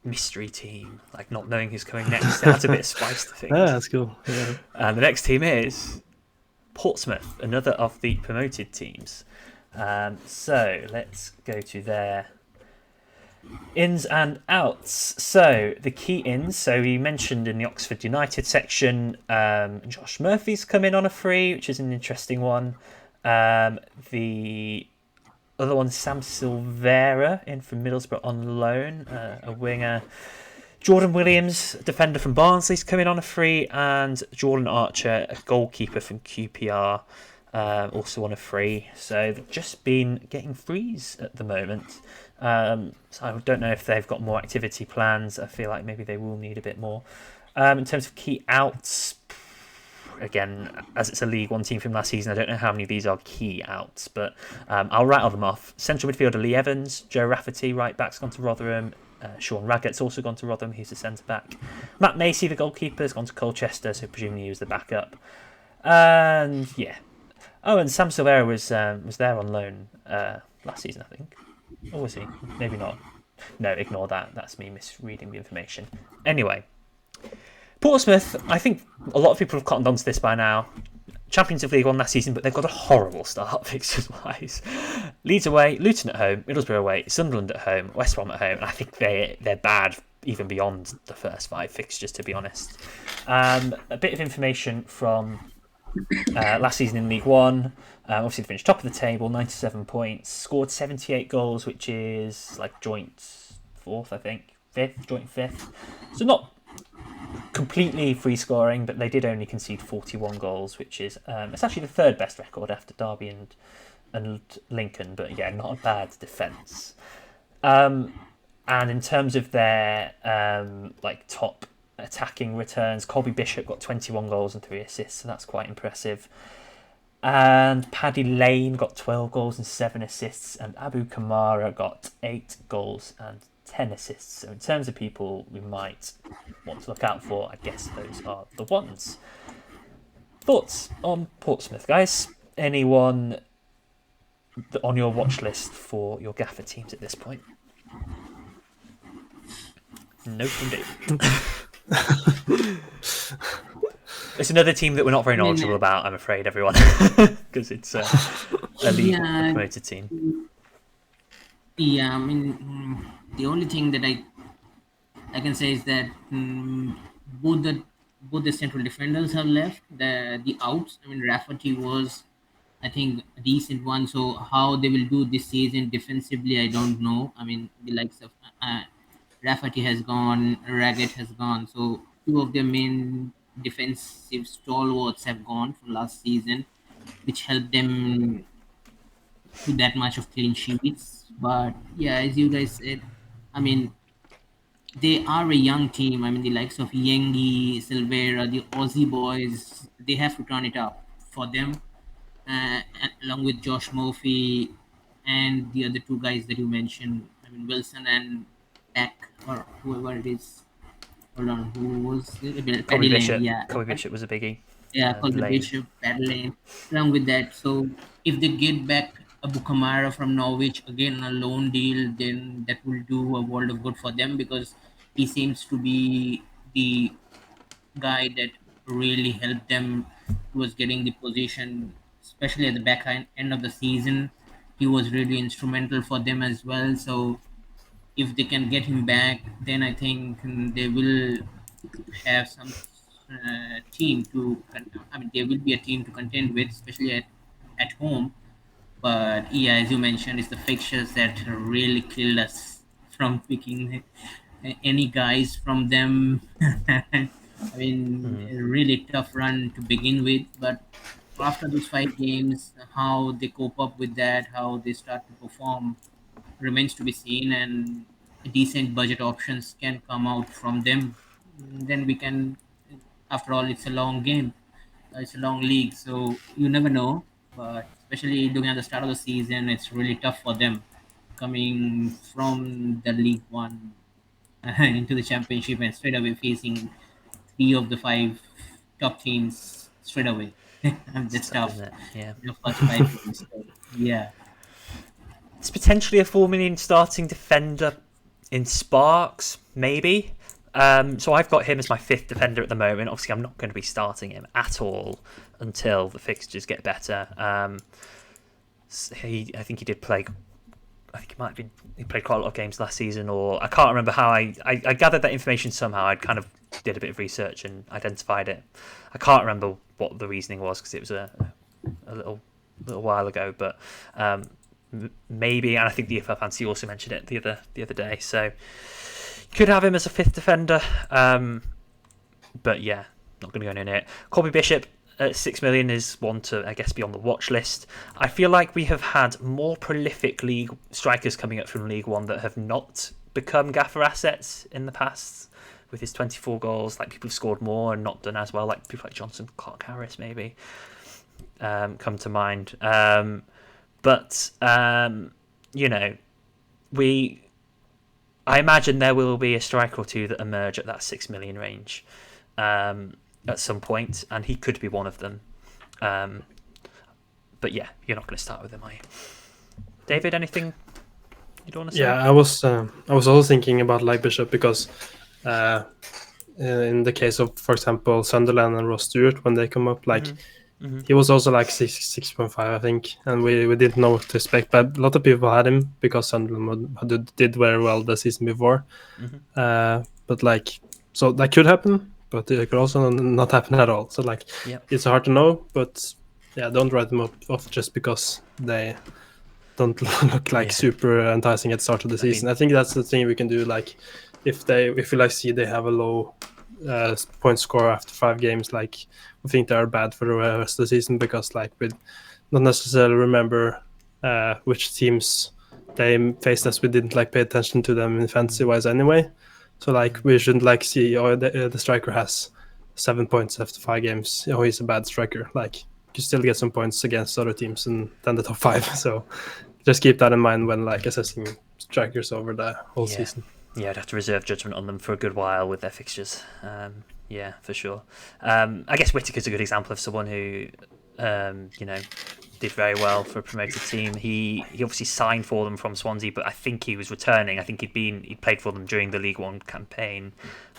mystery team, like not knowing who's coming next. It adds a bit of spice to things. That's cool. Yeah. And the next team is Portsmouth, another of the promoted teams. So let's go to their ins and outs. So the key ins. So we mentioned in the Oxford United section, Josh Murphy's come in on a free, which is an interesting one. The other one, Sam Silvera, in from Middlesbrough on loan, a winger. Jordan Williams, a defender from Barnsley's come in on a free, and Jordan Archer, a goalkeeper from QPR, also on a free. So they've just been getting frees at the moment. So I don't know if they've got more activity plans. I feel like maybe they will need a bit more. In terms of key outs, again, as it's a League One team from last season, I don't know how many of these are key outs, but I'll rattle them off. Central midfielder Lee Evans, Joe Rafferty, right back's gone to Rotherham. Sean Raggett's also gone to Rotherham, he's the centre back. Matt Macy, the goalkeeper, has gone to Colchester, so presumably he was the backup. And yeah. Oh, and Sam Silvera was there on loan last season, I think. Or was he? Maybe not. No, ignore that. That's me misreading the information. Anyway. Portsmouth, I think a lot of people have cottoned onto this by now. Champions of League One last season, but they've got a horrible start fixtures-wise. Leeds away, Luton at home, Middlesbrough away, Sunderland at home, West Brom at home, and I think they're bad even beyond the first 5 fixtures, to be honest. A bit of information from last season in League One. Obviously, they finished top of the table, 97 points, scored 78 goals, which is like joint 4th, I think. 5th, joint 5th. So not completely free scoring, but they did only concede 41 goals, which is it's actually the 3rd best record after Derby and Lincoln, but yeah, not a bad defence. And in terms of their like top attacking returns, Colby Bishop got 21 goals and 3 assists, so that's quite impressive. And Paddy Lane got 12 goals and 7 assists, and Abu Kamara got 8 goals and 10 assists. So in terms of people we might want to look out for, I guess those are the ones. Thoughts on Portsmouth, guys? Anyone on your watch list for your Gaffr teams at this point? No from Dave. It's another team that we're not very knowledgeable about, I'm afraid, everyone, because it's a league promoted team. Yeah, I mean, the only thing that I can say is that both the central defenders have left. The outs. I mean, Rafferty was, I think, a decent one. So how they will do this season defensively, I don't know. I mean, the likes of Rafferty has gone, Raggett has gone. So 2 of their main defensive stalwarts have gone from last season, which helped them to that much of clean sheets. But yeah, as you guys said, I mean, they are a young team. I mean, the likes of Yengi, Silvera, the Aussie boys, they have to turn it up for them, along with Josh Murphy and the other 2 guys that you mentioned. I mean, Wilson and Peck, or whoever it is. Hold on, who was it? Colby Bishop. Yeah, Colby Bishop was a biggie. Yeah, Colby Bishop, Paddy Lane, along with that. So if they get back Abu Kamara from Norwich, again on a loan deal, then that will do a world of good for them because he seems to be the guy that really helped them towards getting the position, especially at the end of the season. He was really instrumental for them as well. So if they can get him back, then I think they will have some team to. I mean, there will be a team to contend with, especially at home. But yeah, as you mentioned, it's the fixtures that really killed us from picking any guys from them. I mean, Mm. a really tough run to begin with, but after those 5 games, how they cope up with that, how they start to perform remains to be seen, and decent budget options can come out from them. Then we can, after all, it's a long game, it's a long league, so you never know. But especially looking at the start of the season, it's really tough for them coming from the League One into the Championship and straight away facing 3 of the 5 top teams straight away. It's That's tough, tough isn't it? Yeah. in the first 5 games. So, yeah. It's potentially a 4 million starting defender in Sparks, maybe. So I've got him as my 5th defender at the moment. Obviously, I'm not going to be starting him at all until the fixtures get better. I think he did play. I think he played quite a lot of games last season, or I can't remember how I gathered that information somehow. I kind of did a bit of research and identified it. I can't remember what the reasoning was because it was a little while ago, but maybe, and I think the EFL Fantasy also mentioned it the other day. So could have him as a 5th defender, but yeah, not going to go in it. Colby Bishop at 6 million is one to, I guess, be on the watch list. I feel like we have had more prolific league strikers coming up from League One that have not become Gaffr assets in the past. With his 24 goals, like people have scored more and not done as well, like people like Johnson, Clark Harris, maybe come to mind. But you know, I imagine there will be a striker or two that emerge at that 6 million range at some point, and he could be one of them. But yeah, you're not going to start with him, are you? David, anything you'd want to say? Yeah, I was also thinking about like Bishop because in the case of, for example, Sunderland and Ross Stewart, when they come up, like he was also like 6.5, I think, and we didn't know what to expect. But a lot of people had him because Sunderland did very well the season before. But like, so that could happen, but it could also not happen at all. So like, It's hard to know. But yeah, don't write them off just because they don't look like super enticing at the start of the season. I think that's the thing we can do. Like, if we like see they have a low point score after 5 games, like we think they are bad for the rest of the season because like we not necessarily remember which teams they faced as we didn't like pay attention to them in fantasy wise anyway. So like we shouldn't like see the striker has 7 points after 5 games. He's a bad striker. Like you still get some points against other teams and then the top 5. So just keep that in mind when like assessing strikers over the whole season. Yeah, I'd have to reserve judgment on them for a good while with their fixtures. Yeah, for sure. I guess Whittaker's a good example of someone who, did very well for a promoted team. He obviously signed for them from Swansea, but I think he was returning. I think he'd played for them during the League One campaign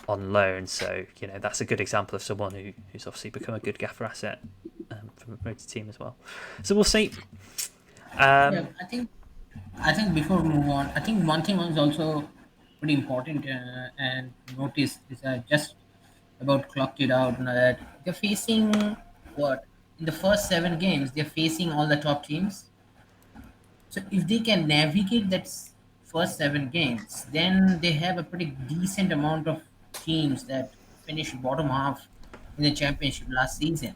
on loan. So that's a good example of someone who's obviously become a good Gaffr asset from a promoted team as well. So we'll see. Yeah, I think before we move on, I think one thing was also pretty important and noticed is just about clocked it out now that they're facing what in the first 7 games they're facing all the top teams. So if they can navigate that first 7 games, then they have a pretty decent amount of teams that finished bottom half in the championship last season.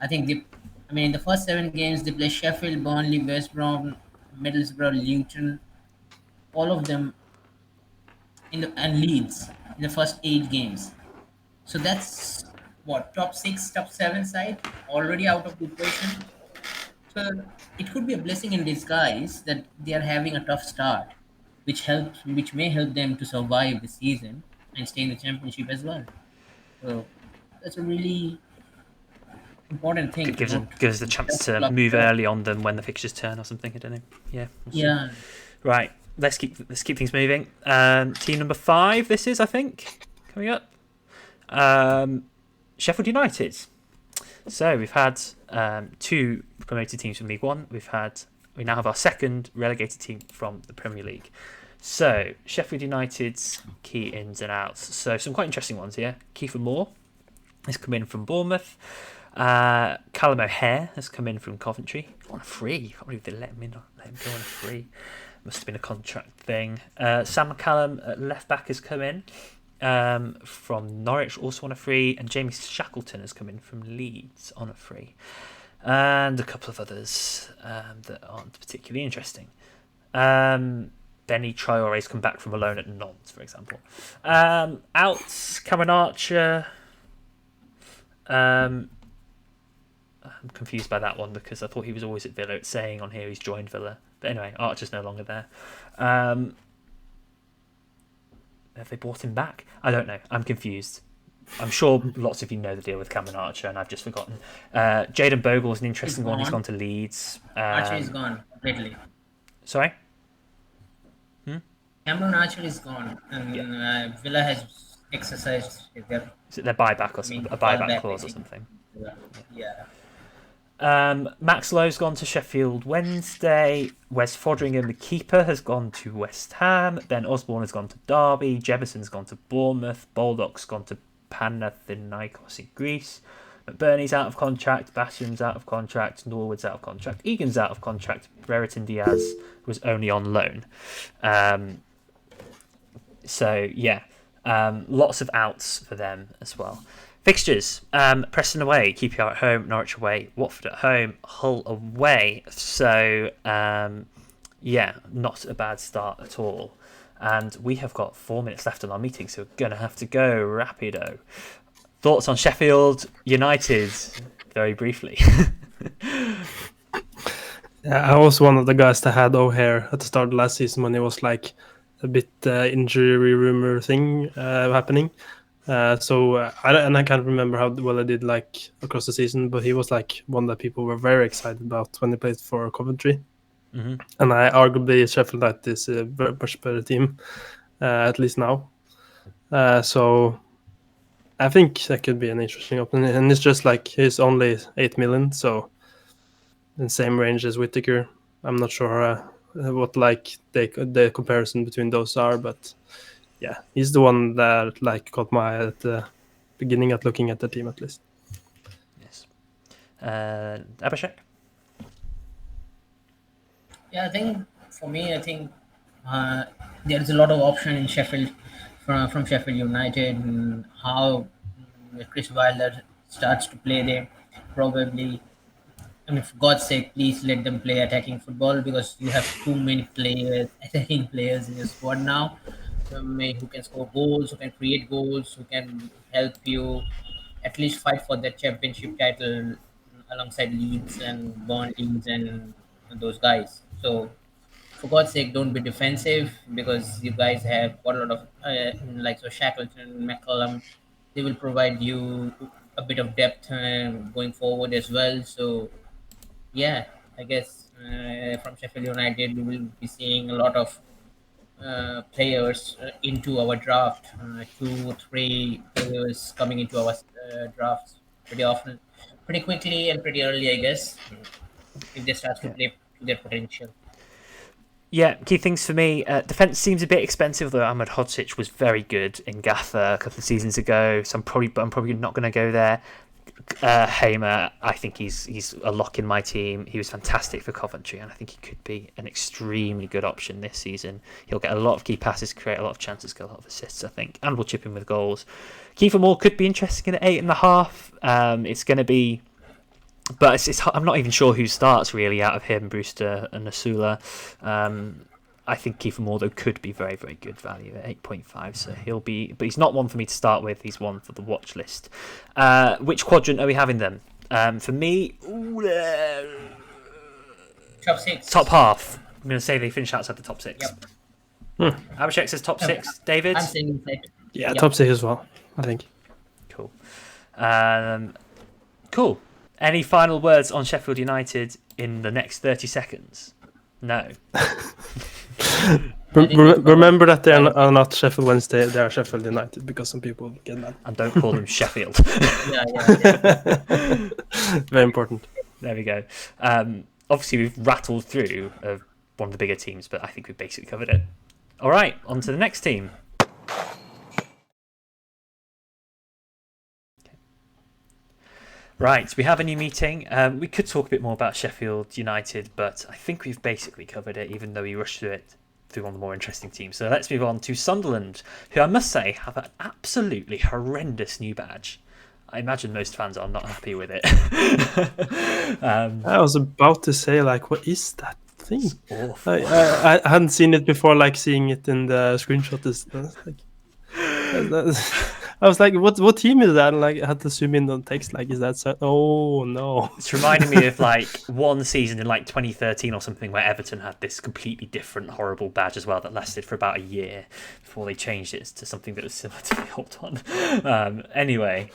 I think in the first 7 games they play Sheffield, Burnley, West Brom, Middlesbrough, Luton, all of them and Leeds in the first 8 games. So that's what top 6, top 7 side already out of the equation. So it could be a blessing in disguise that they are having a tough start, which may help them to survive the season and stay in the championship as well. So that's a really important thing. It gives not us the chance just to club move job. early on them when the fixtures turn or something. I don't know. Yeah. We'll see. Yeah. Right. Let's keep things moving. Team number 5. This is, I think, coming up. Sheffield United. So we've had 2 promoted teams from League One. We now have our second relegated team from the Premier League. So Sheffield United's key ins and outs. So some quite interesting ones here. Kiefer Moore has come in from Bournemouth. Callum O'Hare has come in from Coventry on a free. I can't believe they let him go on a free. Must have been a contract thing. Sam McCallum at left back has come in from Norwich, also on a free, and Jamie Shackleton has come in from Leeds on a free, and a couple of others that aren't particularly interesting. Benny Traore's come back from a loan at Nantes, for example. Outs, Cameron Archer. I'm confused by that one because I thought he was always at Villa. It's saying on here he's joined Villa. But anyway, Archer's no longer there. Have they brought him back? I don't know. I'm confused. I'm sure lots of you know the deal with Cameron Archer, and I've just forgotten. Jayden Bogle is an interesting one. He's gone to Leeds. Archer is gone completely. Sorry? Cameron Archer is gone, and Villa has exercised their Is it their buyback or something? A buyback clause or something? Yeah. Max Lowe's gone to Sheffield Wednesday. Wes Fodringham, the keeper, has gone to West Ham. Ben Osborne has gone to Derby. Jefferson's gone to Bournemouth. Baldock's gone to Panathinaikos in Greece. McBurney's out of contract. Basham's out of contract. Norwood's out of contract. Egan's out of contract. Brereton Diaz was only on loan. Lots of outs for them as well. Fixtures, Preston away, QPR at home, Norwich away, Watford at home, Hull away. So, not a bad start at all. And we have got 4 minutes left on our meeting, so we're going to have to go rapido. Thoughts on Sheffield United, very briefly? I was one of the guys that had O'Hare at the start of last season when it was like a bit injury rumor thing happening. I can't remember how well I did like across the season, but he was like one that people were very excited about when he played for Coventry. Mm-hmm. And arguably Sheffield United is a very much better team, at least now. So I think that could be an interesting opening. And it's just like he's only 8 million, so in the same range as Whittaker. I'm not sure what like the comparison between those are, but yeah, he's the one that like caught my eye at the beginning at looking at the team at least. Yes. Abhishek? Yeah, I think for me, there's a lot of option in Sheffield from Sheffield United, and how Chris Wilder starts to play there. Probably, I mean, for God's sake, please let them play attacking football, because you have too many attacking players in your squad now, who can score goals, who can create goals, who can help you at least fight for the championship title alongside Leeds and Burnley and those guys. So, for God's sake, don't be defensive, because you guys have got a lot of like so Shackleton, McCollum. They will provide you a bit of depth going forward as well. So, yeah, I guess from Sheffield United, we will be seeing a lot of players into our draft. 2 3 players coming into our drafts pretty often, pretty quickly, and pretty early, I guess, if they start to play to their potential. Yeah, key things for me. Defence seems a bit expensive, though Ahmed Hodzic was very good in Gaffr a couple of seasons ago, so I'm probably not going to go there. Hamer, I think he's a lock in my team. He was fantastic for Coventry, and I think he could be an extremely good option this season. He'll get a lot of key passes, create a lot of chances, get a lot of assists, I think, and will chip in with goals. Kiefer Moore could be interesting at 8.5. It's going to be, but I'm not even sure who starts really out of him, Brewster and Nasula. I think Kiefer Moore, though, could be very, very good value at 8.5. So he'll be, but he's not one for me to start with. He's one for the watch list. Which quadrant are we having then? For me, Top 6. Top half. I'm going to say they finish outside the top 6. Yep. Abhishek says top 6. David? I'm saying that. Yeah, top 6 as well, I think. Cool. Cool. Any final words on Sheffield United in the next 30 seconds? No. Remember that they are not Sheffield Wednesday, they are Sheffield United, because some people get mad. And don't call them Sheffield. Yeah. Very important. There we go. Obviously, we've rattled through one of the bigger teams, but I think we've basically covered it. All right, on to the next team. Right, we have a new meeting. We could talk a bit more about Sheffield United, but I think we've basically covered it, even though we rushed through it through one of the more interesting teams. So let's move on to Sunderland, who I must say have an absolutely horrendous new badge. I imagine most fans are not happy with it. I was about to say, like, what is that thing? It's awful. I hadn't seen it before, like seeing it in the screenshot. I was like, what team is that? And like, I had to zoom in on text. Like, is that so? Oh no! It's reminding me of like one season in like 2013 or something where Everton had this completely different, horrible badge as well that lasted for about a year before they changed it to something that was similar to the old one. Anyway,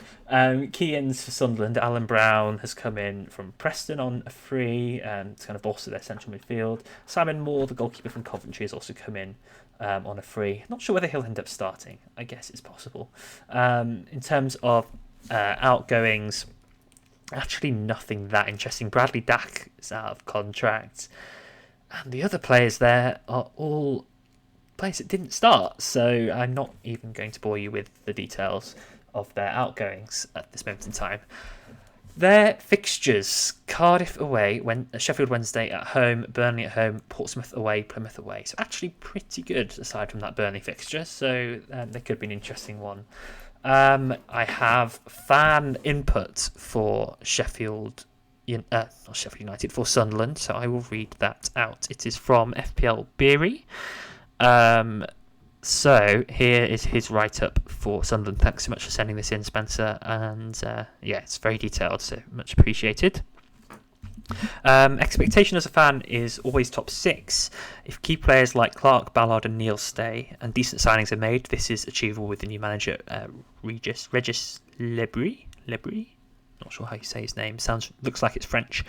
key ins for Sunderland. Alan Brown has come in from Preston on a free to kind of bolster their central midfield. Simon Moore, the goalkeeper from Coventry, has also come in on a free. Not sure whether he'll end up starting. I guess it's possible. In terms of outgoings, actually nothing that interesting. Bradley Dack is out of contract, and the other players there are all players that didn't start, so I'm not even going to bore you with the details of their outgoings at this moment in time. Their fixtures: Cardiff away, Sheffield Wednesday at home, Burnley at home, Portsmouth away, Plymouth away. So actually pretty good aside from that Burnley fixture. So there could be an interesting one. I have fan input for not Sheffield United, for Sunderland. So I will read that out. It is from FPL Beery. So here is his write-up for Sunderland. Thanks so much for sending this in, Spencer. And yeah, it's very detailed, so much appreciated. Expectation as a fan is always top 6. If key players like Clark, Ballard and Neil stay and decent signings are made, this is achievable with the new manager, Regis Lebris. Not sure how you say his name. Looks like it's French.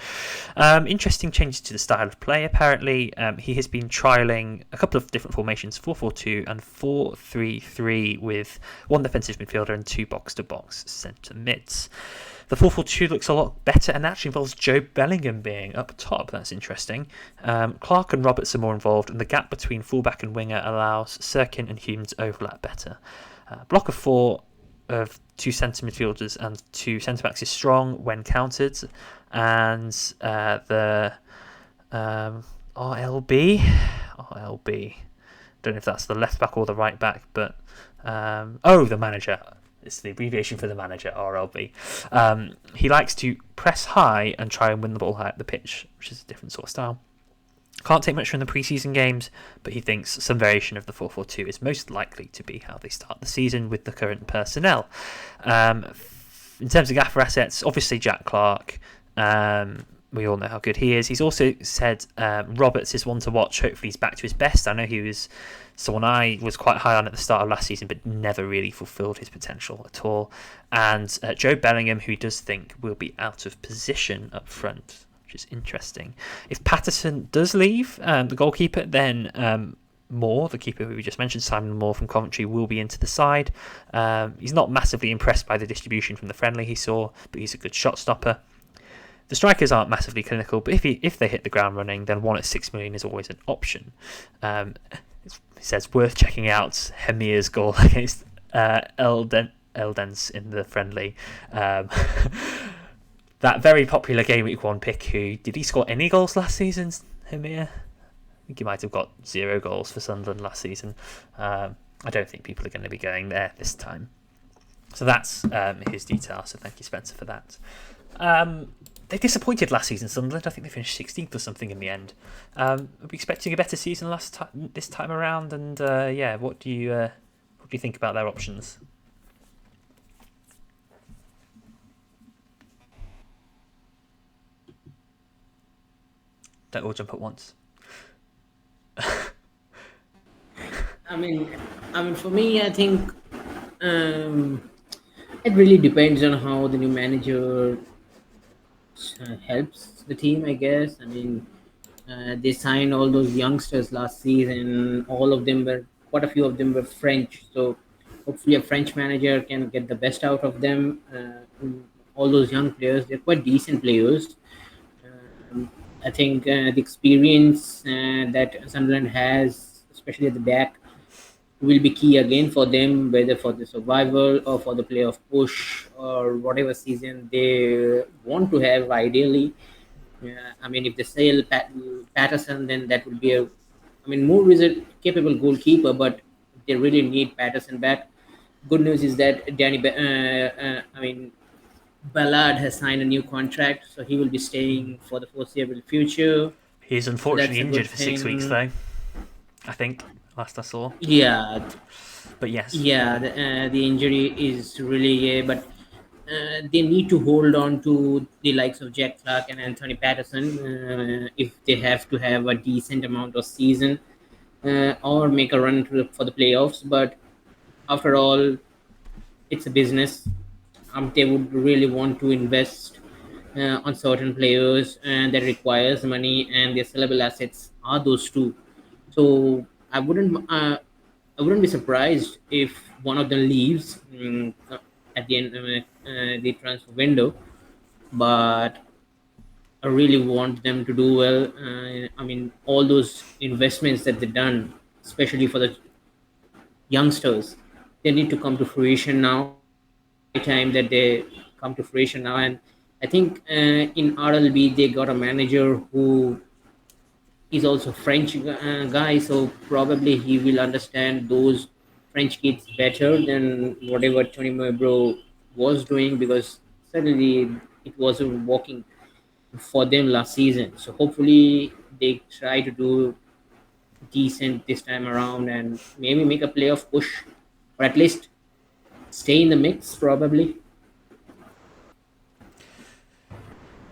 Interesting changes to the style of play, apparently. He has been trialling a couple of different formations, 4-4-2 and 4-3-3, with one defensive midfielder and 2 box-to-box centre mids. The 4-4-2 looks a lot better and actually involves Joe Bellingham being up top. That's interesting. Clark and Roberts are more involved, and the gap between fullback and winger allows Sirkin and Hume to overlap better. Block of 4 of 2 centre midfielders and 2 centre backs is strong when countered, and the RLB, don't know if that's the left back or the right back, but the manager. It's the abbreviation for the manager, RLB. He likes to press high and try and win the ball high up the pitch, which is a different sort of style. Can't take much from the pre-season games, but he thinks some variation of the 4-4-2 is most likely to be how they start the season with the current personnel. In terms of Gaffr assets, obviously Jack Clark. We all know how good he is. He's also said Roberts is one to watch. Hopefully he's back to his best. I know he was someone I was quite high on at the start of last season, but never really fulfilled his potential at all. And Joe Bellingham, who he does think will be out of position up front, which is interesting. If Patterson does leave, the goalkeeper, then Moore, the keeper who we just mentioned, Simon Moore from Coventry, will be into the side. He's not massively impressed by the distribution from the friendly he saw, but he's a good shot stopper. The strikers aren't massively clinical, but if they hit the ground running, then 1 at 6 million is always an option. It says worth checking out Hemir's goal against Eldens in the friendly. That very popular Game Week 1 pick, did he score any goals last season, Hemir? I think he might have got 0 goals for Sunderland last season. I don't think people are going to be going there this time. So that's his detail, so thank you, Spencer, for that. They disappointed last season, Sunderland. I think they finished 16th or something in the end. Are we expecting a better season this time around? And what do you think about their options? Don't all jump at once. I mean, for me, I think it really depends on how the new manager helps the team, I guess. I mean, they signed all those youngsters last season. All of them were, quite a few of them were French. So hopefully, a French manager can get the best out of them. All those young players, they're quite decent players. Um, I think the experience that Sunderland has, especially at the back, will be key again for them, whether for the survival or for the playoff push or whatever season they want to have ideally. I mean, if they sell Patterson, then that would be a. I mean, Moore is a capable goalkeeper, but they really need Patterson back. Good news is that I mean, Ballard has signed a new contract, so he will be staying for the foreseeable future. He's So that's unfortunately a good injured for 6 weeks, thing. though. I think last I saw. Yeah, But yes, yeah, the injury is really, yeah, but they need to hold on to the likes of Jack Clark and Anthony Patterson if they have to have a decent amount of season or make a run for the playoffs. But after all, it's a business. They would really want to invest on certain players, and that requires money, and their sellable assets are those two. So I wouldn't be surprised if one of them leaves at the end of the transfer window. But I really want them to do well. I mean, all those investments that they've done, especially for the youngsters, they need to come to fruition now. It's high time that they come to fruition now. And I think in RLB they got a manager who is also French guy, so probably he will understand those French kids better than whatever Tony Moebro was doing, because certainly it wasn't working for them last season. So hopefully they try to do decent this time around and maybe make a playoff push, or at least stay in the mix probably.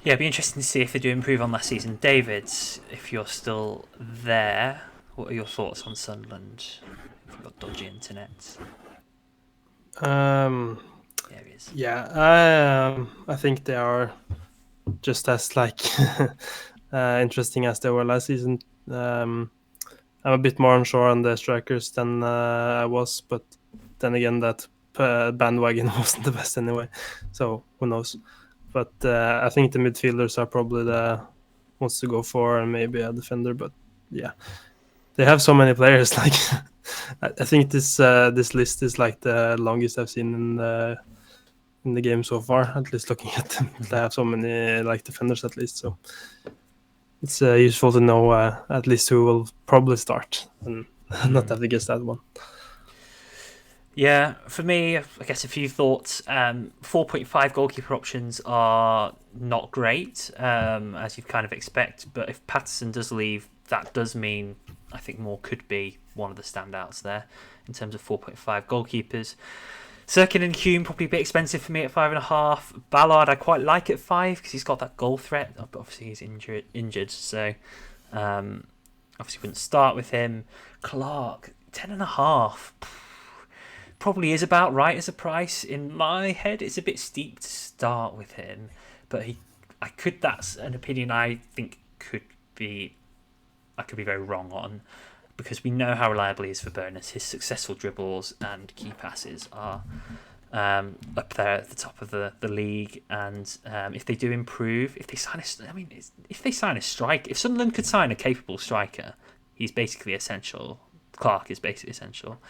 yeah, it'd be interesting to see if they do improve on last season. David, if you're still there, what are your thoughts on Sunderland? If you've got dodgy internet, Um, there he is. yeah, I think they are just as like interesting as they were last season. I'm a bit more unsure on the strikers than I was, but then again, that bandwagon wasn't the best anyway, so who knows? But I think the midfielders are probably the ones to go for, and maybe a defender. But yeah, they have so many players. Like I think this list is like the longest I've seen in the game so far. At least looking at them, they have so many like defenders at least. So it's useful to know at least who will probably start, and not have to guess that one. Yeah, for me, I guess a few thoughts. 4.5 goalkeeper options are not great, as you'd kind of expect. But if Patterson does leave, that does mean I think Moore could be one of the standouts there in terms of 4.5 goalkeepers. Sirkin and Hume probably a bit expensive for me at 5.5. Ballard I quite like at 5 because he's got that goal threat, but obviously he's injured, so obviously wouldn't start with him. Clark 10.5. Probably is about right as a price. In my head, it's a bit steep to start with him, but that's an opinion I think I could be very wrong on, because we know how reliable he is for bonus. His successful dribbles and key passes are up there at the top of the league, and if they do improve, if they sign a striker, if Sunderland could sign a capable striker, he's basically essential. Clark is basically essential.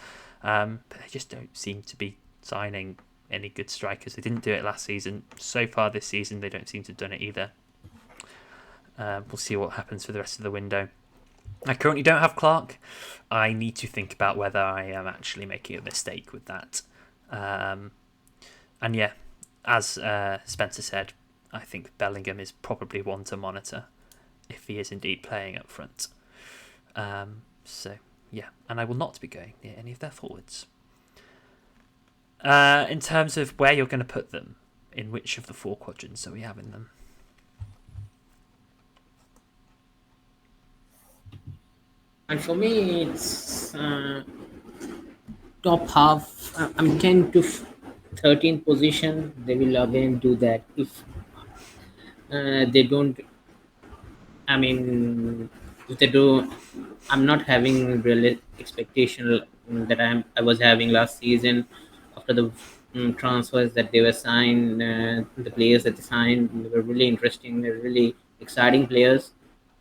But they just don't seem to be signing any good strikers. They didn't do it last season. So far this season, they don't seem to have done it either. We'll see what happens for the rest of the window. I currently don't have Clark. I need to think about whether I am actually making a mistake with that. And yeah, as Spencer said, I think Bellingham is probably one to monitor if he is indeed playing up front. So yeah, and I will not be going near any of their forwards. In terms of where you're going to put them, in which of the 4 quadrants are we having them? And for me, it's top half. I'm 10 to 13th position. They will again do that. If They don't. I mean, if they do, I'm not having real expectation that I was having last season after the transfers that they were signed. The players that they signed, they were really interesting. They're really exciting players,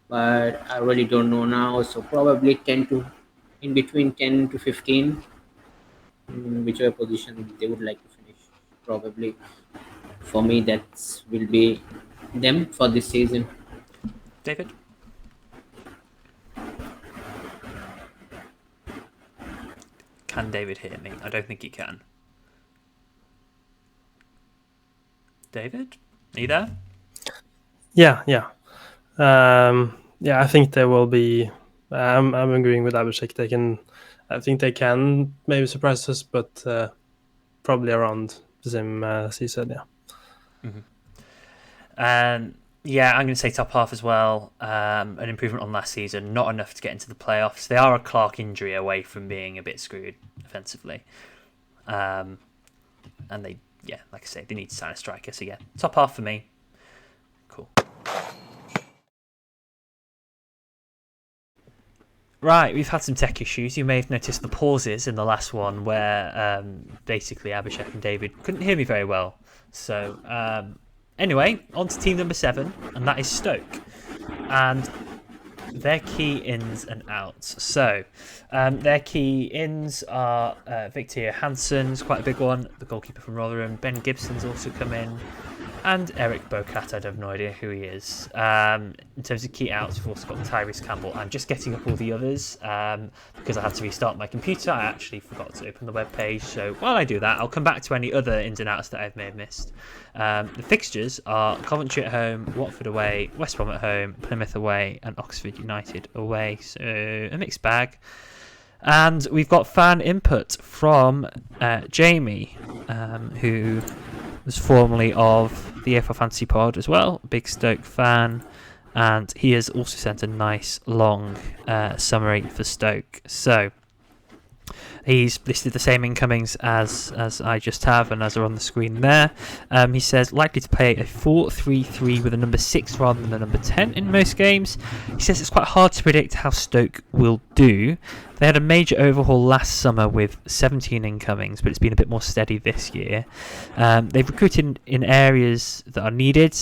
but I really don't know now. So probably 10 to in between 10 to 15, whichever position they would like to finish. Probably for me, that will be them for this season. David? Can David hear me? I don't think he can. David? Are you there? Yeah. I think they will be. I'm agreeing with Abhishek. I think they can maybe surprise us, but probably around the same as he said. Yeah. Yeah, I'm going to say top half as well. An improvement on last season. Not enough to get into the playoffs. They are a Clark injury away from being a bit screwed offensively. And they, like I say, they need to sign a striker. So yeah, top half for me. Cool. Right, we've had some tech issues. You may have noticed the pauses in the last one where basically Abhishek and David couldn't hear me very well. So anyway, on to team number 7, and that is Stoke. And their key ins and outs. So their key ins are Victor Johansson's quite a big one, the goalkeeper from Rotherham. Ben Gibson's also come in. And Eric Bocat, I have no idea who he is. In terms of key outs, we've also got Tyrese Campbell. I'm just getting up all the others because I had to restart my computer. I actually forgot to open the web page. So while I do that, I'll come back to any other ins and outs that I may have missed. The fixtures are Coventry at home, Watford away, West Brom at home, Plymouth away, and Oxford United away. So a mixed bag. And we've got fan input from Jamie, who was formerly of the AFL Fantasy Pod as well, big Stoke fan, and he has also sent a nice long summary for Stoke. So he's listed the same incomings as I just have and as are on the screen there. He says likely to play a 4-3-3 with a number 6 rather than a number 10 in most games. He says it's quite hard to predict how Stoke will do. They had a major overhaul last summer with 17 incomings, but it's been a bit more steady this year. They've recruited in areas that are needed.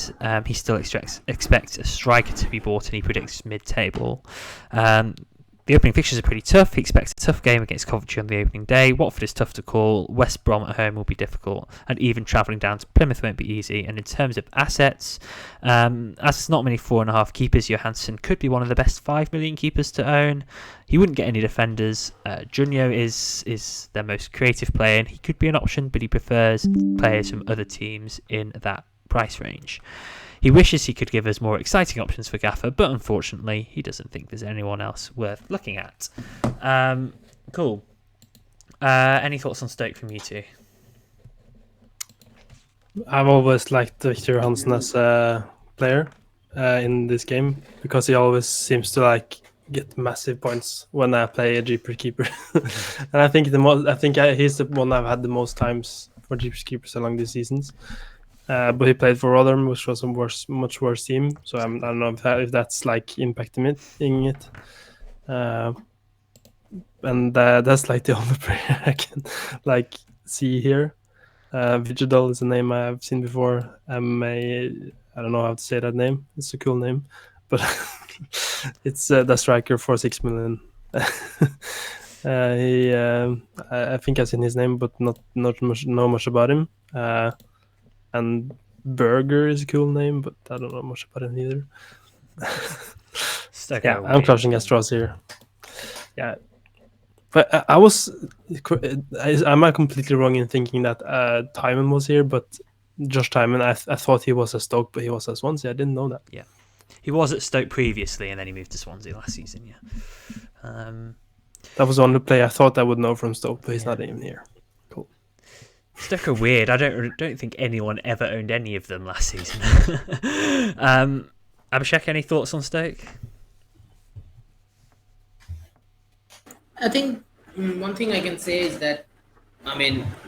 He still expects a striker to be bought, and he predicts mid-table. The opening fixtures are pretty tough. He expects a tough game against Coventry on the opening day. Watford is tough to call. West Brom at home will be difficult. And even travelling down to Plymouth won't be easy. And in terms of assets, as there's not many 4.5 keepers, Johansson could be one of the best 5 million keepers to own. He wouldn't get any defenders. Junio is their most creative player, and he could be an option, but he prefers players from other teams in that price range. He wishes he could give us more exciting options for Gaffr, but unfortunately, he doesn't think there's anyone else worth looking at. Cool. Any thoughts on Stoke from you two? I've always liked Victor Johansson as a player in this game because he always seems to get massive points when I play a Jeeper keeper, and I think he's the one I've had the most times for Jeeper keepers along these seasons. But he played for Rotherham, which was a much worse team. So I don't know if that's impacting it. And that's the only player I can see here. Vigidal is a name I've seen before. I don't know how to say that name. It's a cool name, but it's the striker for 6 million. I think I've seen his name, but not know much about him. And Burger is a cool name, but I don't know much about him either. I'm clutching at straws here. Yeah, but am I completely wrong in thinking that Timon was here? But Josh Timon, I thought he was at Stoke, but he was at Swansea. I didn't know that. Yeah, he was at Stoke previously, and then he moved to Swansea last season. Yeah, that was the only play I thought I would know from Stoke, but he's not even here. Stoke are weird. I don't think anyone ever owned any of them last season. Abhishek, any thoughts on Stoke? I think one thing I can say is that,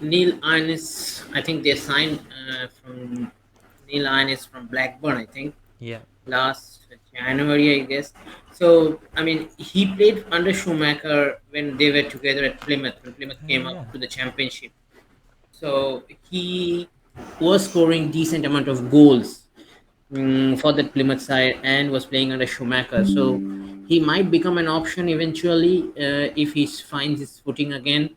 Neil Innes, I think they signed from Neil Innes from Blackburn, I think, Yeah. last January, I guess. So, I mean, he played under Schumacher when they were together at Plymouth, when Plymouth Oh came yeah. up to the championship. So he was scoring decent amount of goals for the Plymouth side and was playing under Schumacher. So he might become an option eventually if he finds his footing again.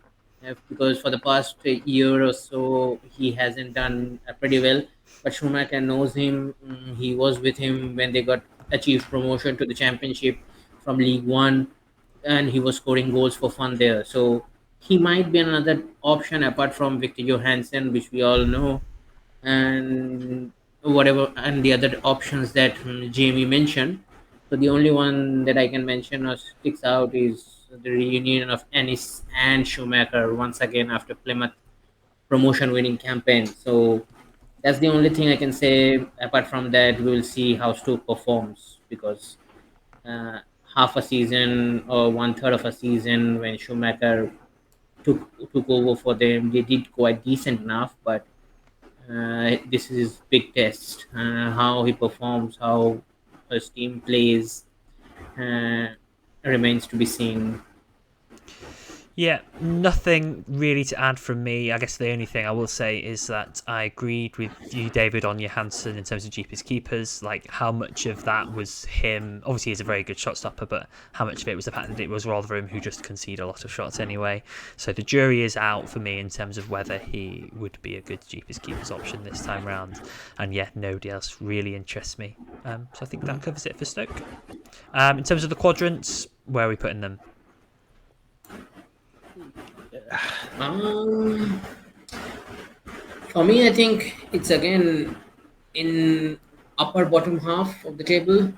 Because for the past year or so he hasn't done pretty well. But Schumacher knows him. He was with him when they got achieved promotion to the championship from League One, and he was scoring goals for fun there. So he might be another option apart from Victor Johansson, which we all know, and whatever and the other options that Jamie mentioned. So the only one that I can mention or sticks out is the reunion of Ennis and Schumacher once again after Plymouth promotion winning campaign. So that's the only thing I can say. Apart from that, we will see how Stoke performs, because uh, half a season or one third of a season when Schumacher took over for them, they did quite decent enough, but this is his big test. How he performs, how his team plays, uh, remains to be seen. Yeah, nothing really to add from me. I guess the only thing I will say is that I agreed with you, David, on Johansson in terms of cheapest keepers. Like, how much of that was him? Obviously, he's a very good shot stopper, but how much of it was the fact that it was Rotherham who just concede a lot of shots anyway? So the jury is out for me in terms of whether he would be a good cheapest keepers option this time round. And yeah, nobody else really interests me. So I think that covers it for Stoke. In terms of the quadrants, where are we putting them? Um, for me, I think it's again in upper bottom half of the table,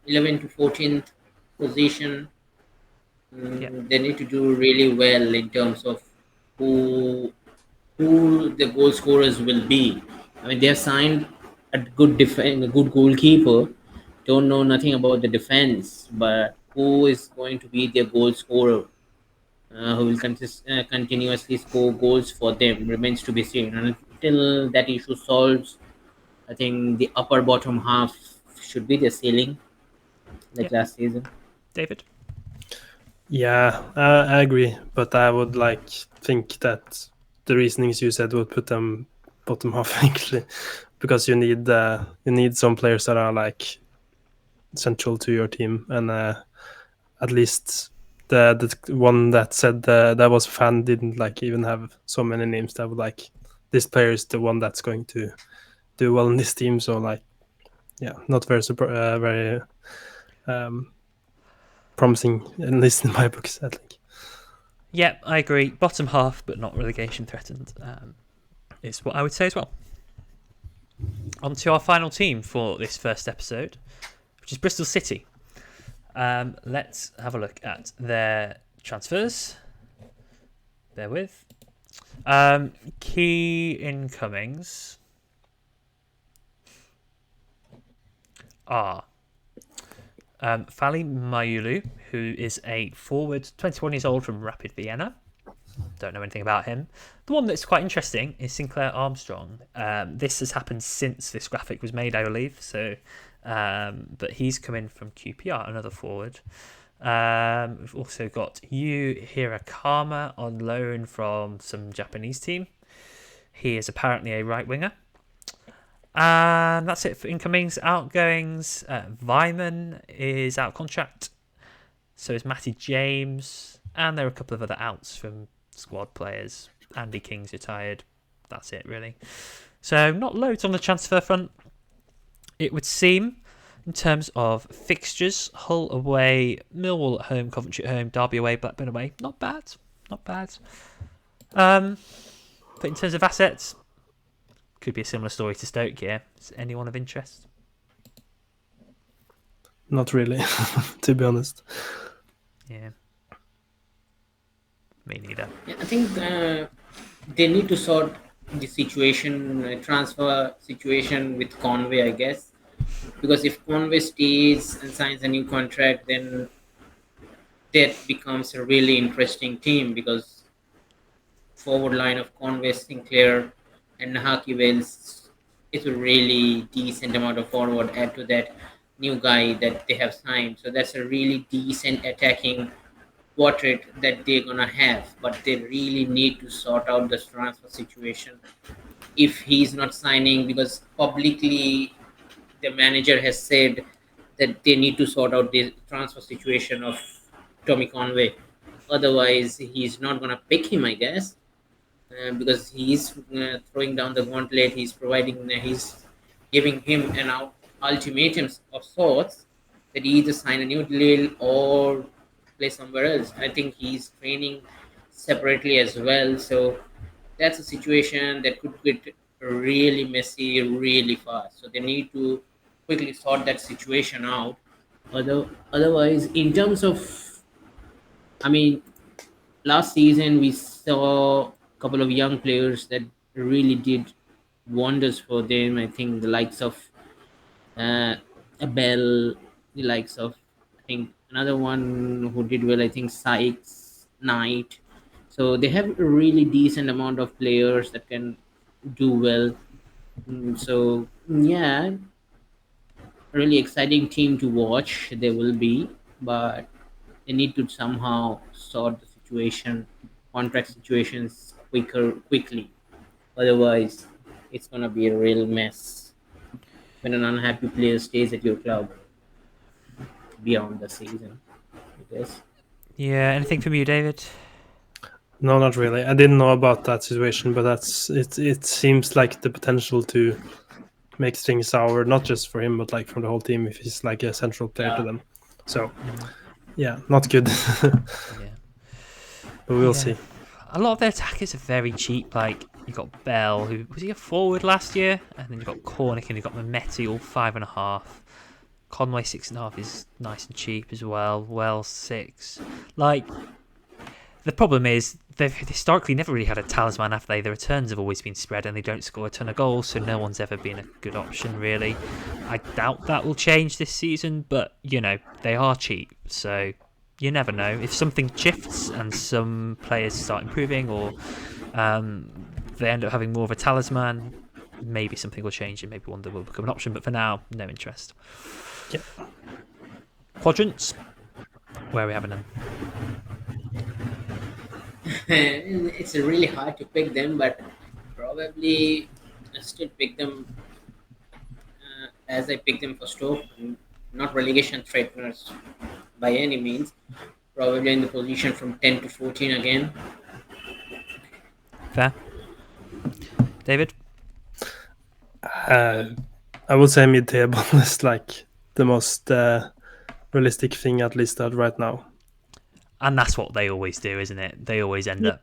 11 to 14th position. Yeah. They need to do really well in terms of who who the goal scorers will be. I mean, they have signed a good goalkeeper. Don't know nothing about the defense, but who is going to be their goal scorer? Who will continuously score goals for them remains to be seen. And until that issue solves, I think the upper bottom half should be the ceiling, Yeah. like last season. David? Yeah, I agree, but I would like think that the reasonings you said would put them bottom half actually, because you need some players that are like central to your team, and at least the one that said that was a fan didn't like even have so many names that would like this player is the one that's going to do well in this team. So like, yeah, not very promising, at least in my books, I think. Yeah, I agree. Bottom half, but not relegation threatened, is what I would say as well. On to our final team for this first episode, which is Bristol City. Let's have a look at their transfers. Bear with. Key incomings are Fali Mayulu, who is a forward, 21 years old from Rapid Vienna. Don't know anything about him. The one that's quite interesting is Sinclair Armstrong. This has happened since this graphic was made, I believe. So, but he's come in from QPR, another forward. We've also got Yu Hirakama on loan from some Japanese team. He is apparently a right winger. And that's it for incomings. Outgoings, Vyman is out of contract. So is Matty James. And there are a couple of other outs from squad players. Andy King's retired. That's it, really. So not loads on the transfer front, it would seem. In terms of fixtures, Hull away, Millwall at home, Coventry at home, Derby away, Blackburn away. Not bad. Not bad. But in terms of assets, could be a similar story to Stoke here. Is anyone of interest? Not really, to be honest. Yeah. Me neither. Yeah, I think they need to sort the situation, transfer situation with Conway, I guess. Because if Conway stays and signs a new contract, then that becomes a really interesting team, because forward line of Conway, Sinclair, and Nahaki Wells it's a really decent amount of forward add to that new guy that they have signed. So that's a really decent attacking portrait that they're gonna have. But they really need to sort out this transfer situation if he's not signing, because publicly the manager has said that they need to sort out the transfer situation of Tommy Conway. Otherwise, he's not gonna pick him, I guess, because he's throwing down the gauntlet. He's giving him an ultimatum of sorts that he either sign a new deal or play somewhere else. I think he's training separately as well, so that's a situation that could get really messy really fast. So they need to quickly sort that situation out. Otherwise, in terms of, I mean, last season we saw a couple of young players that really did wonders for them. I think the likes of uh, Abel, the likes of, I think another one who did well, I think Sykes, Knight. So they have a really decent amount of players that can do well. So yeah, really exciting team to watch. They will be, but they need to somehow sort the situation, contract situations quickly. Otherwise, it's gonna be a real mess when an unhappy player stays at your club beyond the season. I guess. Yeah, anything from you, David? No, not really. I didn't know about that situation, but that's it. It seems like the potential to make things sour, not just for him, but like from the whole team if he's like a central player to them. So, yeah, not good. Yeah. But we'll Yeah. see. A lot of their attackers are very cheap. Like, you got Bell, who was he a forward last year? And then you got Cornick and you got Mehmeti, all 5.5. Conway 6.5 is nice and cheap as well. Wells 6. Like, the problem is they've historically never really had a talisman, have they? The returns have always been spread and they don't score a ton of goals, so no one's ever been a good option, really. I doubt that will change this season, but, you know, they are cheap, so you never know. If something shifts and some players start improving or they end up having more of a talisman, maybe something will change and maybe one that will become an option, but for now, no interest. Yep. Quadrants, where are we having them? It's really hard to pick them, but probably I still pick them as I pick them for Stoke. Not relegation threateners by any means. Probably in the position from 10 to 14 again. Fair. David? I would say mid-table is like the most realistic thing, at least right now. And that's what they always do, isn't it? They always end up.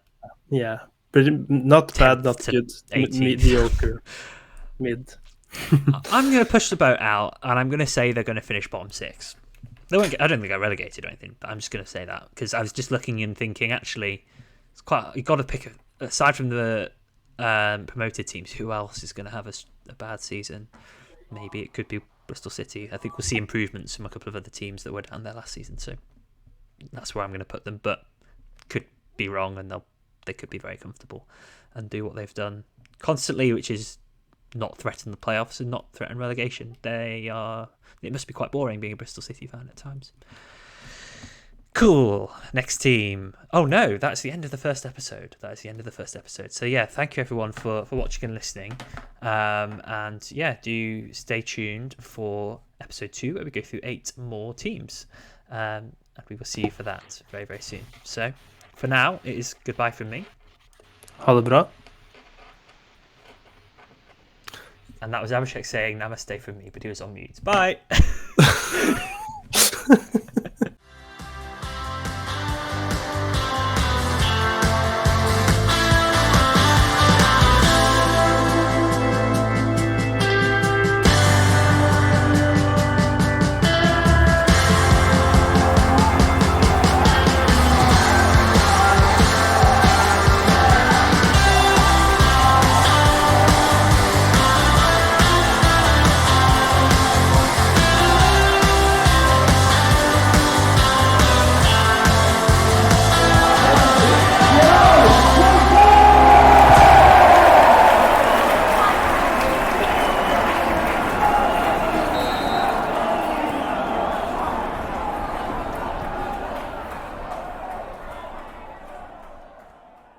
Yeah, pretty not bad, not to good, 18th. mediocre, mid. I'm going to push the boat out, and I'm going to say they're going to finish bottom 6. They won't. I don't think they're relegated or anything. But I'm just going to say that because I was just looking and thinking. Actually, it's quite. You got to pick aside from the promoted teams. Who else is going to have a bad season? Maybe it could be Bristol City. I think we'll see improvements from a couple of other teams that were down there last season. So that's where I'm going to put them. But could be wrong, and they could be very comfortable and do what they've done constantly, which is not threaten the playoffs and not threaten relegation. They are. It must be quite boring being a Bristol City fan at times. Cool. Next team. Oh no, that's the end of the first episode. So yeah, thank you everyone for watching and listening. And yeah, do stay tuned for episode 2 where we go through 8 more teams. And we will see you for that very, very soon. So for now, it is goodbye from me. Ha det bra. And that was Abhishek saying namaste from me, but he was on mute. Bye!